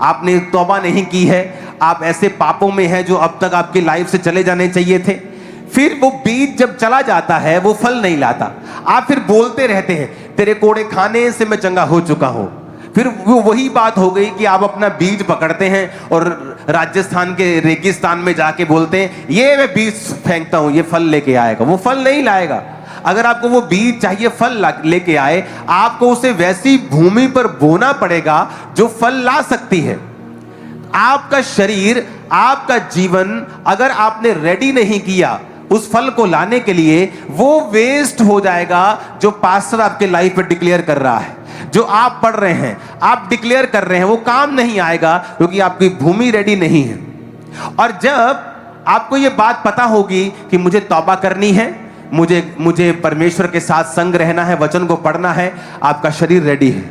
आपने तौबा नहीं की है, आप ऐसे पापों में हैं जो अब तक आपकी लाइफ से चले जाने चाहिए थे, फिर वो बीज जब चला जाता है वो फल नहीं लाता। आप फिर बोलते रहते हैं तेरे कोड़े खाने से मैं चंगा हो चुका हूं, फिर वो वही बात हो गई कि आप अपना बीज पकड़ते हैं और राजस्थान के रेगिस्तान में जाके बोलते हैं ये मैं बीज फेंकता हूं, ये फल लेके आएगा। वो फल नहीं लाएगा। अगर आपको वो बीज चाहिए फल लेके आए, आपको उसे वैसी भूमि पर बोना पड़ेगा जो फल ला सकती है। आपका शरीर, आपका जीवन अगर आपने रेडी नहीं किया उस फल को लाने के लिए, वो वेस्ट हो जाएगा जो पास्टर आपके लाइफ में डिक्लेयर कर रहा है, जो आप पढ़ रहे हैं, आप डिक्लेयर कर रहे हैं, वो काम नहीं आएगा क्योंकि आपकी भूमि रेडी नहीं है। और जब आपको ये बात पता होगी कि मुझे तौबा करनी है, मुझे परमेश्वर के साथ संग रहना है, वचन को पढ़ना है, आपका शरीर रेडी है।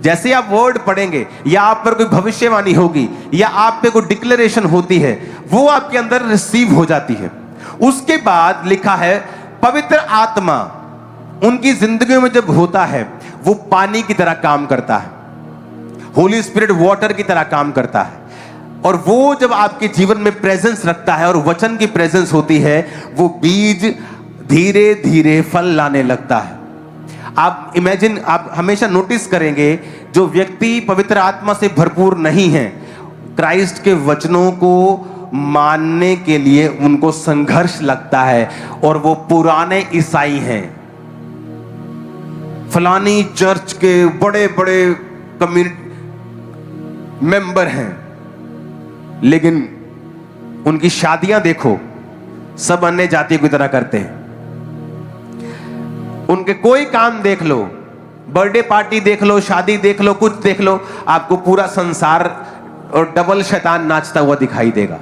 जैसे आप वर्ड पढ़ेंगे या आप पर कोई भविष्यवाणी होगी या आप पे कोई डिक्लेरेशन होती है, वो आपके अंदर रिसीव हो जाती है। उसके बाद लिखा है पवित्र आत्मा उनकी जिंदगी में जब होता है वो पानी की तरह काम करता है, होली स्पिरिट वाटर की तरह काम करता है। और वो जब आपके जीवन में प्रेजेंस रखता है और वचन की प्रेजेंस होती है, वो बीज धीरे धीरे फल लाने लगता है। आप इमेजिन, आप हमेशा नोटिस करेंगे जो व्यक्ति पवित्र आत्मा से भरपूर नहीं है, क्राइस्ट के वचनों को मानने के लिए उनको संघर्ष लगता है और वो पुराने ईसाई हैं, फलानी चर्च के बड़े बड़े कम्युनिटी मेंबर हैं, लेकिन उनकी शादियां देखो सब अन्य जातियों की तरह करते हैं। उनके कोई काम देख लो, बर्थडे पार्टी देख लो, शादी देख लो, कुछ देख लो, आपको पूरा संसार और डबल शैतान नाचता हुआ दिखाई देगा।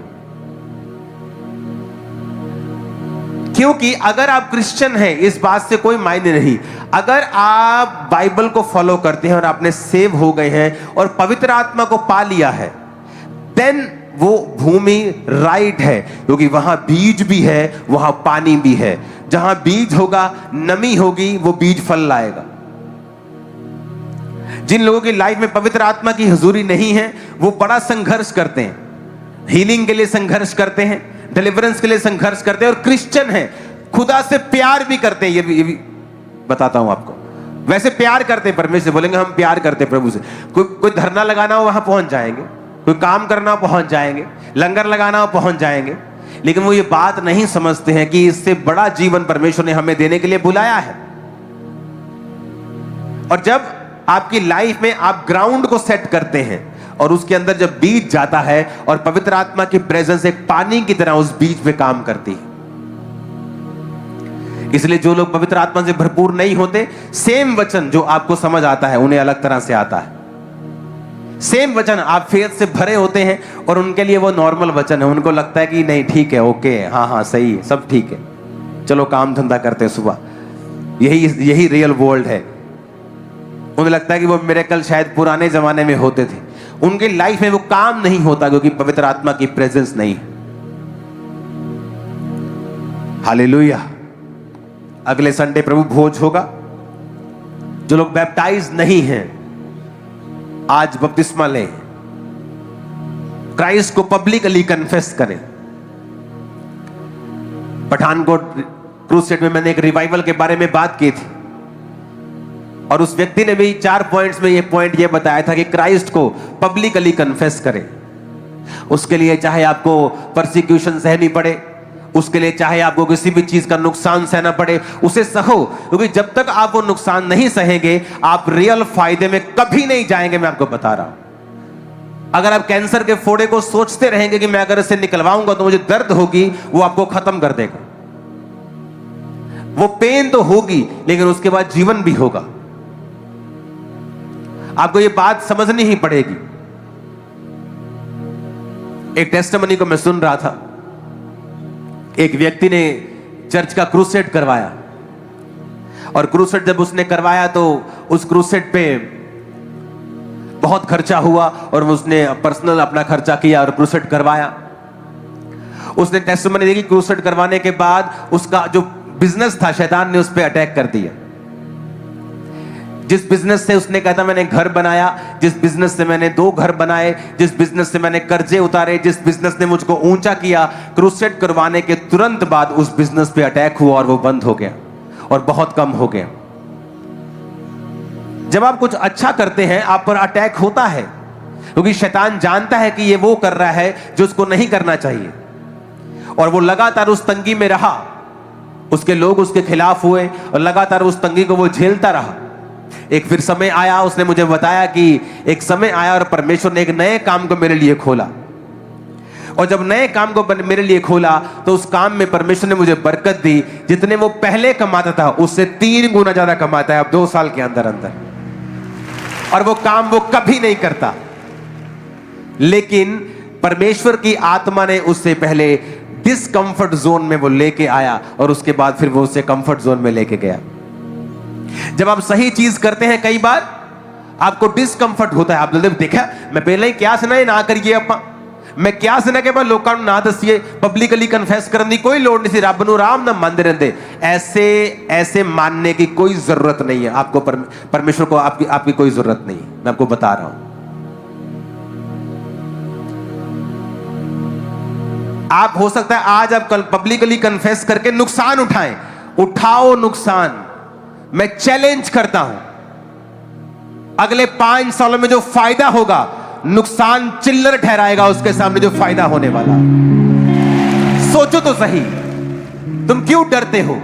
क्योंकि अगर आप क्रिश्चियन हैं, इस बात से कोई मायने नहीं। अगर आप बाइबल को फॉलो करते हैं और आपने सेव हो गए हैं और पवित्र आत्मा को पा लिया है, देन वो भूमि राइट है, क्योंकि वहां बीज भी है, वहां पानी भी है। जहां बीज होगा, नमी होगी, वो बीज फल लाएगा। जिन लोगों की लाइफ में पवित्र आत्मा की हुजूरी नहीं है, वो बड़ा संघर्ष करते हैं, हीलिंग के लिए संघर्ष करते हैं, डिलीवरेंस के लिए संघर्ष करते हैं, और क्रिश्चियन हैं, खुदा से प्यार भी करते हैं। ये भी बताता हूं आपको। वैसे प्यार करते हैं परमेश्वर से, बोलेंगे हम प्यार करते हैं प्रभु से। कोई धरना लगाना हो वहां पहुंच जाएंगे, कोई काम करना हो पहुंच जाएंगे, लंगर लगाना हो पहुंच जाएंगे, लेकिन वो ये बात नहीं समझते हैं कि इससे बड़ा जीवन परमेश्वर ने हमें देने के लिए बुलाया है। और जब आपकी लाइफ में आप ग्राउंड को सेट करते हैं और उसके अंदर जब बीज जाता है और पवित्र आत्मा की प्रेजेंस एक पानी की तरह उस बीज पे काम करती है। इसलिए जो लोग पवित्र आत्मा से भरपूर नहीं होते, सेम वचन जो आपको समझ आता है उन्हें अलग तरह से आता है। सेम वचन आप फेथ से भरे होते हैं और उनके लिए वो नॉर्मल वचन है, उनको लगता है कि नहीं ठीक है, ओके, हाँ सही है, सब ठीक है, चलो काम धंधा करते हैं सुबह। यही रियल वर्ल्ड है। उन्हें लगता है कि वो मिरेकल शायद पुराने जमाने में होते थे। उनकी लाइफ में वो काम नहीं होता क्योंकि पवित्र आत्मा की प्रेजेंस नहीं है। हालेलुया। अगले संडे प्रभु भोज होगा। जो लोग बैप्टाइज नहीं हैं, आज बपतिस्मा लें, क्राइस्ट को पब्लिकली कन्फेस करें। पठानकोट क्रूसेड में मैंने एक रिवाइवल के बारे में बात की थी और उस व्यक्ति ने भी 4 पॉइंट्स में ये पॉइंट ये बताया था कि क्राइस्ट को पब्लिकली कन्फेस करें। उसके लिए चाहे आपको परसिक्यूशन सहनी पड़े, उसके लिए चाहे आपको किसी भी चीज का नुकसान सहना पड़े, उसे सहो, क्योंकि जब तक आप वो नुकसान नहीं सहेंगे आप रियल फायदे में कभी नहीं जाएंगे। मैं आपको बता रहा हूं, अगर आप कैंसर के फोड़े को सोचते रहेंगे कि मैं अगर इसे निकलवाऊंगा तो मुझे दर्द होगी, वो आपको खत्म कर देगा। वो पेन तो होगी लेकिन उसके बाद जीवन भी होगा। आपको ये बात समझनी ही पड़ेगी। एक टेस्टिमनी को मैं सुन रहा था। एक व्यक्ति ने चर्च का क्रूसेड करवाया और क्रूसेड जब उसने करवाया तो उस क्रूसेड पे बहुत खर्चा हुआ और उसने पर्सनल अपना खर्चा किया और क्रूसेड करवाया। उसने टेस्टिमनी दी कि क्रूसेड करवाने के बाद उसका जो बिजनेस था, शैतान ने उस पर अटैक कर दिया। जिस बिजनेस से उसने कहा था मैंने घर बनाया, जिस बिजनेस से मैंने 2 घर बनाए, जिस बिजनेस से मैंने कर्जे उतारे, जिस बिजनेस ने मुझको ऊंचा किया, क्रूसेड करवाने के तुरंत बाद उस बिजनेस पे अटैक हुआ और वो बंद हो गया और बहुत कम हो गया। जब आप कुछ अच्छा करते हैं आप पर अटैक होता है, क्योंकि शैतान जानता है कि ये वो कर रहा है जो उसको नहीं करना चाहिए, और वो लगातार उस तंगी में रहा। उसके लोग उसके खिलाफ हुए और लगातार उस तंगी को वो झेलता रहा। एक फिर समय आया, उसने मुझे बताया कि एक समय आया और परमेश्वर ने एक नए काम को मेरे लिए खोला, और जब नए काम को मेरे लिए खोला तो उस काम में परमेश्वर ने मुझे बरकत दी। जितने वो पहले कमाता था उससे 3 गुना ज्यादा कमाता है अब 2 साल के अंदर अंदर, और वो काम वो कभी नहीं करता, लेकिन परमेश्वर की आत्मा ने उससे पहले डिसकंफर्ट जोन में वो लेके आया, और उसके बाद फिर वो उसे कंफर्ट जोन में लेके गया। जब आप सही चीज करते हैं कई बार आपको डिसकंफर्ट होता है। आप देखा मैं पहले ही क्या सुना ना करिए, अपा मैं क्या सुना के बाद लोगों ना दसिए, पब्लिकली कन्फेस करने की कोई लोड़ नहीं सी, रब नूं आराम ना मानते रहते। ऐसे मानने की कोई जरूरत नहीं है आपको, परमेश्वर को आपकी कोई जरूरत नहीं है। मैं आपको बता रहा हूं, आप हो सकता है आज आप कल पब्लिकली कन्फेस करके नुकसान उठाओ नुकसान। मैं चैलेंज करता हूं, अगले 5 सालों में जो फायदा होगा नुकसान चिल्लर ठहराएगा उसके सामने जो फायदा होने वाला। सोचो तो सही, तुम क्यों डरते हो?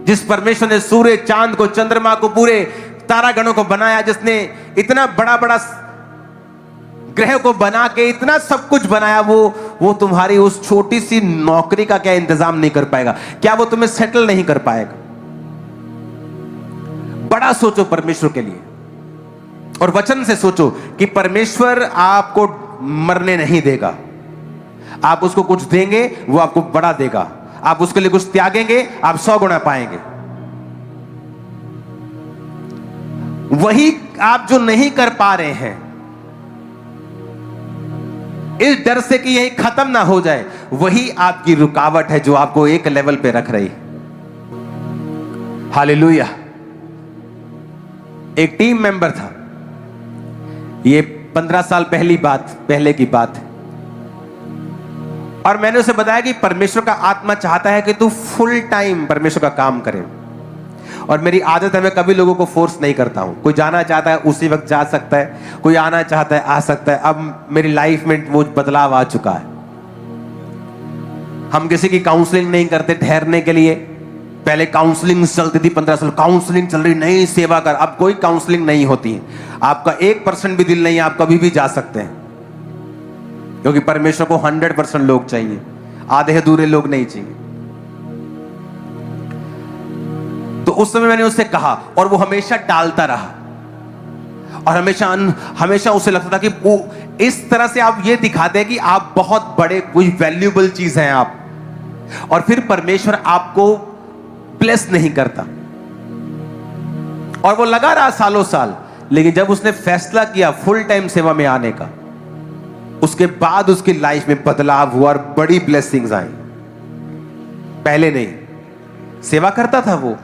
जिस परमेश्वर ने सूर्य, चांद को, चंद्रमा को, पूरे तारागणों को बनाया, जिसने इतना बड़ा बड़ा ग्रह को बना के इतना सब कुछ बनाया, वो तुम्हारी उस छोटी सी नौकरी का क्या इंतजाम नहीं कर पाएगा? क्या वो तुम्हें सेटल नहीं कर पाएगा? बड़ा सोचो परमेश्वर के लिए, और वचन से सोचो कि परमेश्वर आपको मरने नहीं देगा। आप उसको कुछ देंगे वो आपको बड़ा देगा, आप उसके लिए कुछ त्यागेंगे आप 100 गुना पाएंगे। वही आप जो नहीं कर पा रहे हैं इस डर से कि यही खत्म ना हो जाए, वही आपकी रुकावट है जो आपको एक लेवल पे रख रही है। हालेलुया। एक टीम मेंबर था, ये 15 साल पहले की बात है, और मैंने उसे बताया कि परमेश्वर का आत्मा चाहता है कि तू फुल टाइम परमेश्वर का काम करे। और मेरी आदत है मैं कभी लोगों को फोर्स नहीं करता हूं। कोई जाना चाहता है उसी वक्त जा सकता है, कोई आना चाहता है आ सकता है। अब मेरी लाइफ में वो बदलाव आ चुका है। हम किसी की काउंसलिंग नहीं करते ठहरने के लिए। पहले काउंसलिंग चलती थी, 15 साल काउंसलिंग चल रही, नहीं सेवा कर। अब कोई काउंसलिंग नहीं होती है। आपका 1% भी दिल नहीं है, आप कभी भी जा सकते हैं, क्योंकि परमेश्वर को 100% लोग चाहिए, आधे अधूरे लोग नहीं चाहिए। तो उस समय मैंने उससे कहा, और वो हमेशा टालता रहा, और हमेशा उसे लगता था कि वो इस तरह से आप ये दिखाते हैं कि आप बहुत बड़े कोई वैल्यूएबल चीज हैं आप, और फिर परमेश्वर आपको ब्लेस नहीं करता। और वो लगा रहा सालों साल, लेकिन जब उसने फैसला किया फुल टाइम सेवा में आने का, उसके बाद उसकी लाइफ में बदलाव हुआ और बड़ी ब्लेसिंग्स आई। पहले नहीं, सेवा करता था, वो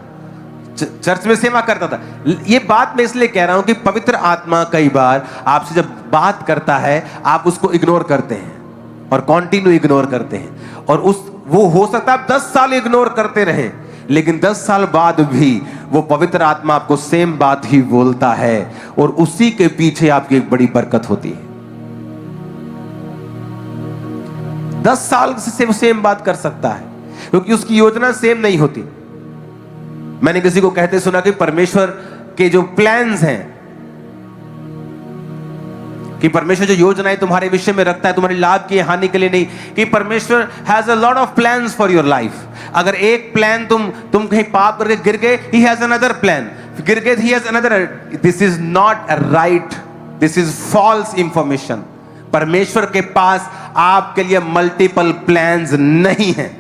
चर्च में सेवा करता था। ये बात मैं इसलिए कह रहा हूं कि पवित्र आत्मा कई बार आपसे जब बात करता है आप उसको इग्नोर करते हैं और कंटिन्यू इग्नोर करते हैं, और वो हो सकता है आप 10 साल इग्नोर करते रहे, लेकिन 10 साल बाद भी वो पवित्र आत्मा आपको सेम बात ही बोलता है, और उसी के पीछे आपकी एक बड़ी बरकत होती है। 10 साल से वो सेम बात कर सकता है, क्योंकि उसकी योजना सेम नहीं होती। मैंने किसी को कहते सुना कि परमेश्वर के जो प्लान्स हैं, कि परमेश्वर जो योजनाएं तुम्हारे विषय में रखता है तुम्हारी लाभ की हानि के लिए नहीं, कि परमेश्वर has a lot of plans for your life. अगर एक प्लान तुम कहीं पाप करके गिर गए, ही हैज अनदर प्लान, गिर गए ही has another. This is not right, this is false information. परमेश्वर के पास आपके लिए मल्टीपल प्लान्स नहीं है।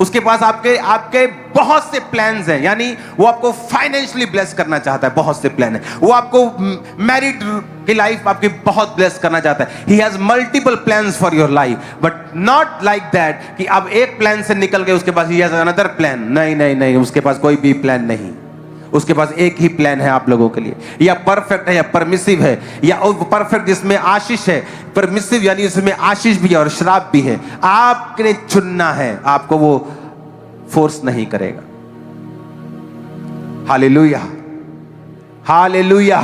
उसके पास आपके बहुत से प्लान्स हैं, यानी वो आपको फाइनेंशियली ब्लेस करना चाहता है, बहुत से प्लान है। वो आपको मैरिड की लाइफ आपकी बहुत ब्लेस करना चाहता है। He has multiple plans for your life, but not like that कि अब एक प्लान से निकल गए उसके पास ही हैज अनदर प्लान। नहीं, उसके पास कोई भी प्लान नहीं। उसके पास एक ही प्लान है आप लोगों के लिए, या परफेक्ट है या परमिसिव है, या परफेक्ट जिसमें आशीष है, परमिसिव यानी उसमें आशीष भी है और श्राप भी है। आपने चुनना है, आपको वो फोर्स नहीं करेगा। Hallelujah, hallelujah.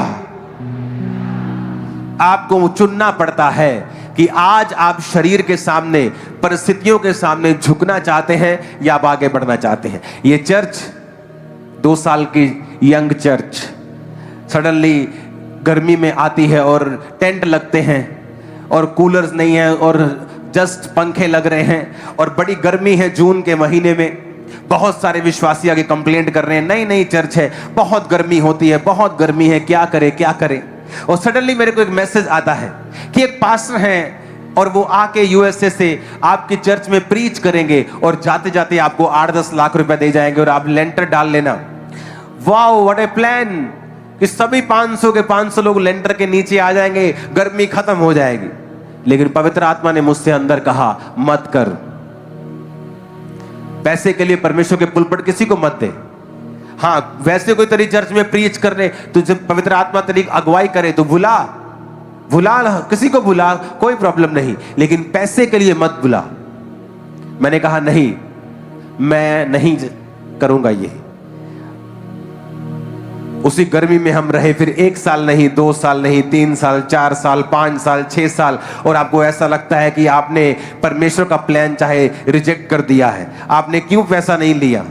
आपको चुनना पड़ता है कि आज आप शरीर के सामने, परिस्थितियों के सामने झुकना चाहते हैं या आप आगे बढ़ना चाहते हैं। ये चर्च 2 साल की यंग चर्च सडनली गर्मी में आती है और टेंट लगते हैं और कूलर्स नहीं है और जस्ट पंखे लग रहे हैं और बड़ी गर्मी है जून के महीने में। बहुत सारे विश्वासी आगे कंप्लेंट कर रहे हैं, नई नई चर्च है, बहुत गर्मी होती है, बहुत गर्मी है, क्या करें क्या करें। और सडनली मेरे को एक मैसेज आता है कि एक पास्टर हैं और वो आके यूएसए से आपकी चर्च में प्रीच करेंगे और जाते जाते आपको 8-10 लाख रुपए दे जाएंगे और आप लेंटर डाल लेना। वाओ, व्हाट ए प्लान कि सभी 500 के 500 लोग लेंटर के नीचे आ जाएंगे, गर्मी खत्म हो जाएगी। लेकिन पवित्र आत्मा ने मुझसे अंदर कहा, मत कर। पैसे के लिए परमेश्वर के पुलपट किसी को मत दे। हाँ, वैसे कोई तेरी चर्च में प्रीच कर रहे तो जब पवित्र आत्मा तेरी अगुवाई करे तो बुला किसी को बुला, कोई प्रॉब्लम नहीं, लेकिन पैसे के लिए मत बुला। मैंने कहा नहीं, मैं नहीं करूंगा ये। उसी गर्मी में हम रहे, फिर 1 साल नहीं, 2 साल नहीं, 3 साल, 4 साल, 5 साल, 6 साल, और आपको ऐसा लगता है कि आपने परमेश्वर का प्लान चाहे रिजेक्ट कर दिया है। आपने क्यों पैसा नहीं लिया?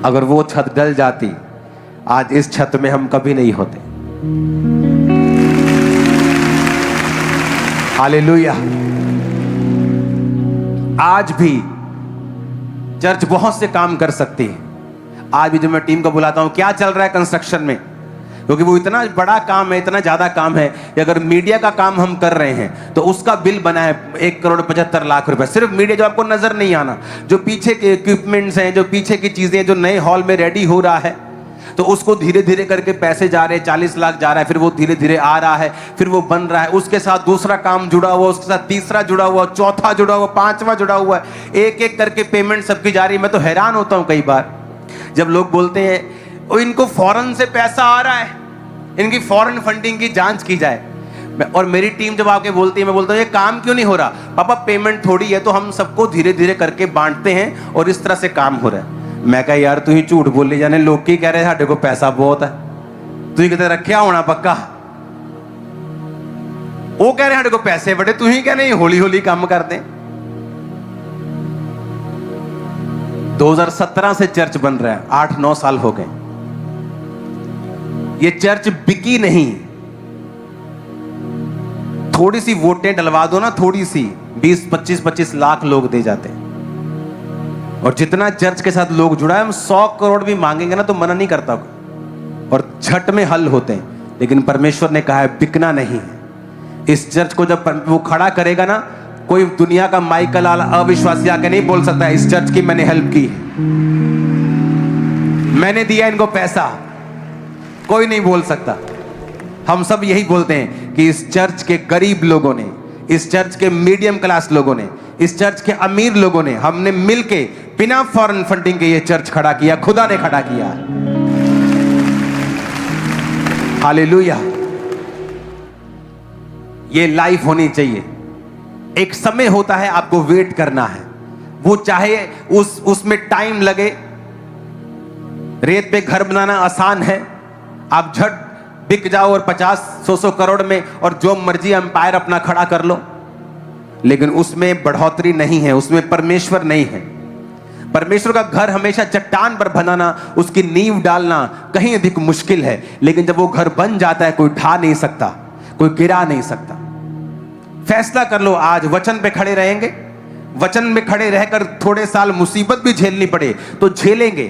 अगर वो छत डल जाती, आज इस छत में हम कभी नहीं होते। हालेलुया। आज भी चर्च बहुत से काम कर सकती है। आज भी जब मैं टीम को बुलाता हूं, क्या चल रहा है कंस्ट्रक्शन में, क्योंकि वो इतना बड़ा काम है, इतना ज्यादा काम है कि अगर मीडिया का काम हम कर रहे हैं तो उसका बिल बना है 1,75,00,000 रुपए। सिर्फ मीडिया, जो आपको नजर नहीं आना, जो पीछे के इक्विपमेंट्स हैं, जो पीछे की चीजें, जो नए हॉल में रेडी हो रहा है, तो उसको धीरे धीरे करके पैसे जा रहे हैं, 40 लाख जा रहा है, फिर वो धीरे धीरे आ रहा है, फिर वो बन रहा है, उसके साथ दूसरा काम जुड़ा हुआ, उसके साथ तीसरा जुड़ा हुआ, चौथा जुड़ा हुआ, 5वां जुड़ा हुआ है, एक एक करके पेमेंट सबकी जा रही है। मैं तो हैरान होता हूं कई बार जब लोग बोलते हैं ओ इनको फॉरेन से पैसा आ रहा है, इनकी फॉरेन फंडिंग की जांच की जाए। और मेरी टीम जब आके बोलती है, मैं बोलता हूँ ये काम क्यों नहीं हो रहा? पापा पेमेंट थोड़ी है तो हम सबको धीरे धीरे करके बांटते हैं और इस तरह से काम हो रहा है। मैं कहा यार तू ही झूठ बोल ले जाने, लोग की कह रहे साढ़े को पैसा बहुत है, तू ही कहते रखा होना पक्का। वो कह रहे साढ़े को पैसे बड़े, तू ही कह रहे हौली हौली काम कर दे। 2017 से चर्च बन रहा है, 8-9 साल हो गए। ये चर्च बिकी नहीं। थोड़ी सी वोटें डलवा दो ना, थोड़ी सी 20-25 लाख लोग दे जाते हैं। और जितना चर्च के साथ लोग जुड़ा है, हम 100 करोड़ भी मांगेंगे ना तो मना नहीं करता और झट में हल होते हैं। लेकिन परमेश्वर ने कहा है बिकना नहीं है। इस चर्च को जब वो खड़ा करेगा ना, कोई दुनिया का माइकल अविश्वासी आके नहीं बोल सकता इस चर्च की मैंने हेल्प की है, मैंने दिया इनको पैसा, कोई नहीं बोल सकता। हम सब यही बोलते हैं कि इस चर्च के गरीब लोगों ने, इस चर्च के मीडियम क्लास लोगों ने, इस चर्च के अमीर लोगों ने, हमने मिलके बिना फॉरेन फंडिंग के ये चर्च खड़ा किया, खुदा ने खड़ा किया। हालेलुया। ये लाइफ होनी चाहिए। एक समय होता है आपको वेट करना है, वो चाहे उसमें टाइम लगे। रेत पे घर बनाना आसान है, आप झट बिक जाओ और 50-100 करोड़ में और जो मर्जी एम्पायर अपना खड़ा कर लो, लेकिन उसमें बढ़ोतरी नहीं है, उसमें परमेश्वर नहीं है। परमेश्वर का घर हमेशा चट्टान पर बनाना, उसकी नींव डालना कहीं अधिक मुश्किल है, लेकिन जब वो घर बन जाता है कोई ढा नहीं सकता, कोई गिरा नहीं सकता। फैसला कर लो, आज वचन पे खड़े रहेंगे, वचन में खड़े रहकर थोड़े साल मुसीबत भी झेलनी पड़े तो झेलेंगे,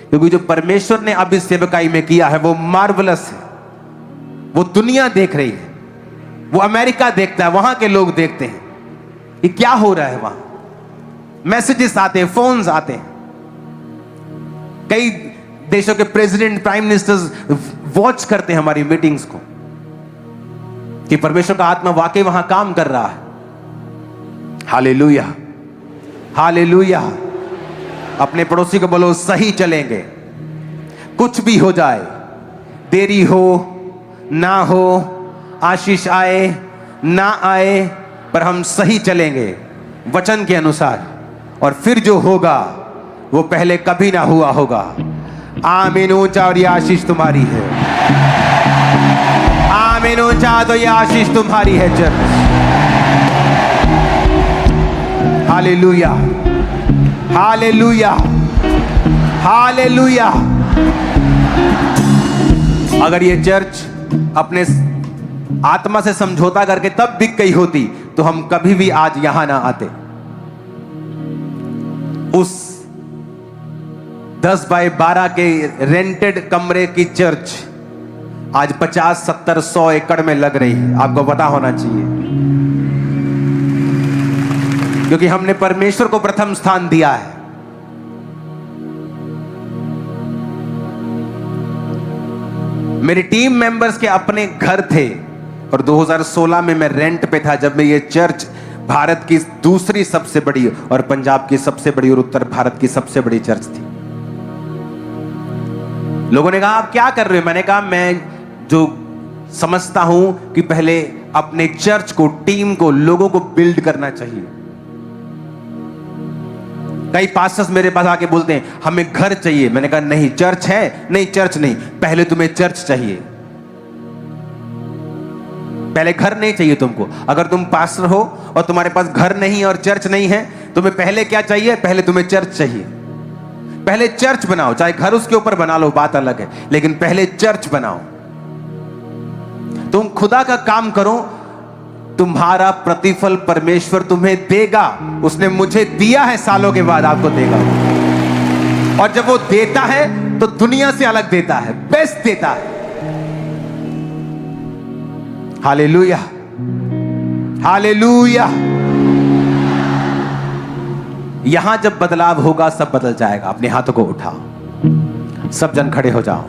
क्योंकि जो परमेश्वर ने अब इस सेवकाई में किया है वो मार्वलस है। वो दुनिया देख रही है, वो अमेरिका देखता है, वहां के लोग देखते हैं कि क्या हो रहा है वहां। मैसेजेस आते हैं, फोन्स आते हैं, कई देशों के प्रेसिडेंट, प्राइम मिनिस्टर्स वॉच करते हैं हमारी मीटिंग्स को कि परमेश्वर का आत्मा वाकई वहां काम कर रहा है। Hallelujah, hallelujah. अपने पड़ोसी को बोलो सही चलेंगे, कुछ भी हो जाए, देरी हो ना हो, आशीष आए ना आए, पर हम सही चलेंगे वचन के अनुसार। और फिर जो होगा वो पहले कभी ना हुआ होगा। आमीन ऊंचा, और ये आशीष तुम्हारी है। आमीन ऊंचा, तो ये आशीष तुम्हारी है चर्च। Hallelujah, hallelujah, hallelujah. अगर ये चर्च अपने आत्मा से समझौता करके तब बिक गई होती तो हम कभी भी आज यहां ना आते। उस 10 बाय 12 के रेंटेड कमरे की चर्च आज 50, 70, 100 एकड़ में लग रही है। आपको पता होना चाहिए, क्योंकि हमने परमेश्वर को प्रथम स्थान दिया है। मेरी टीम मेंबर्स के अपने घर थे और 2016 में मैं रेंट पे था, जब मैं ये चर्च भारत की दूसरी सबसे बड़ी और पंजाब की सबसे बड़ी और उत्तर भारत की सबसे बड़ी चर्च थी। लोगों ने कहा आप क्या कर रहे हो? मैंने कहा मैं जो समझता हूं कि पहले अपने चर्च को, टीम को, लोगों को बिल्ड करना चाहिए। कई पास्टर्स मेरे पास आके बोलते हैं हमें घर चाहिए। मैंने कहा नहीं, चर्च है? नहीं, चर्च नहीं, पहले तुम्हें चर्च चाहिए, पहले घर नहीं चाहिए तुमको। अगर तुम पास्टर हो और तुम्हारे पास घर नहीं और चर्च नहीं है, तुम्हें पहले क्या चाहिए? पहले तुम्हें चर्च चाहिए। पहले चर्च बनाओ, चाहे घर उसके ऊपर बना लो, बात अलग है, लेकिन पहले चर्च बनाओ। तुम खुदा का काम करो, तुम्हारा प्रतिफल परमेश्वर तुम्हें देगा। उसने मुझे दिया है, सालों के बाद आपको देगा। और जब वो देता है तो दुनिया से अलग देता है, बेस्ट देता है। Hallelujah, hallelujah. यहां जब बदलाव होगा सब बदल जाएगा। अपने हाथों को उठाओ, सब जन खड़े हो जाओ।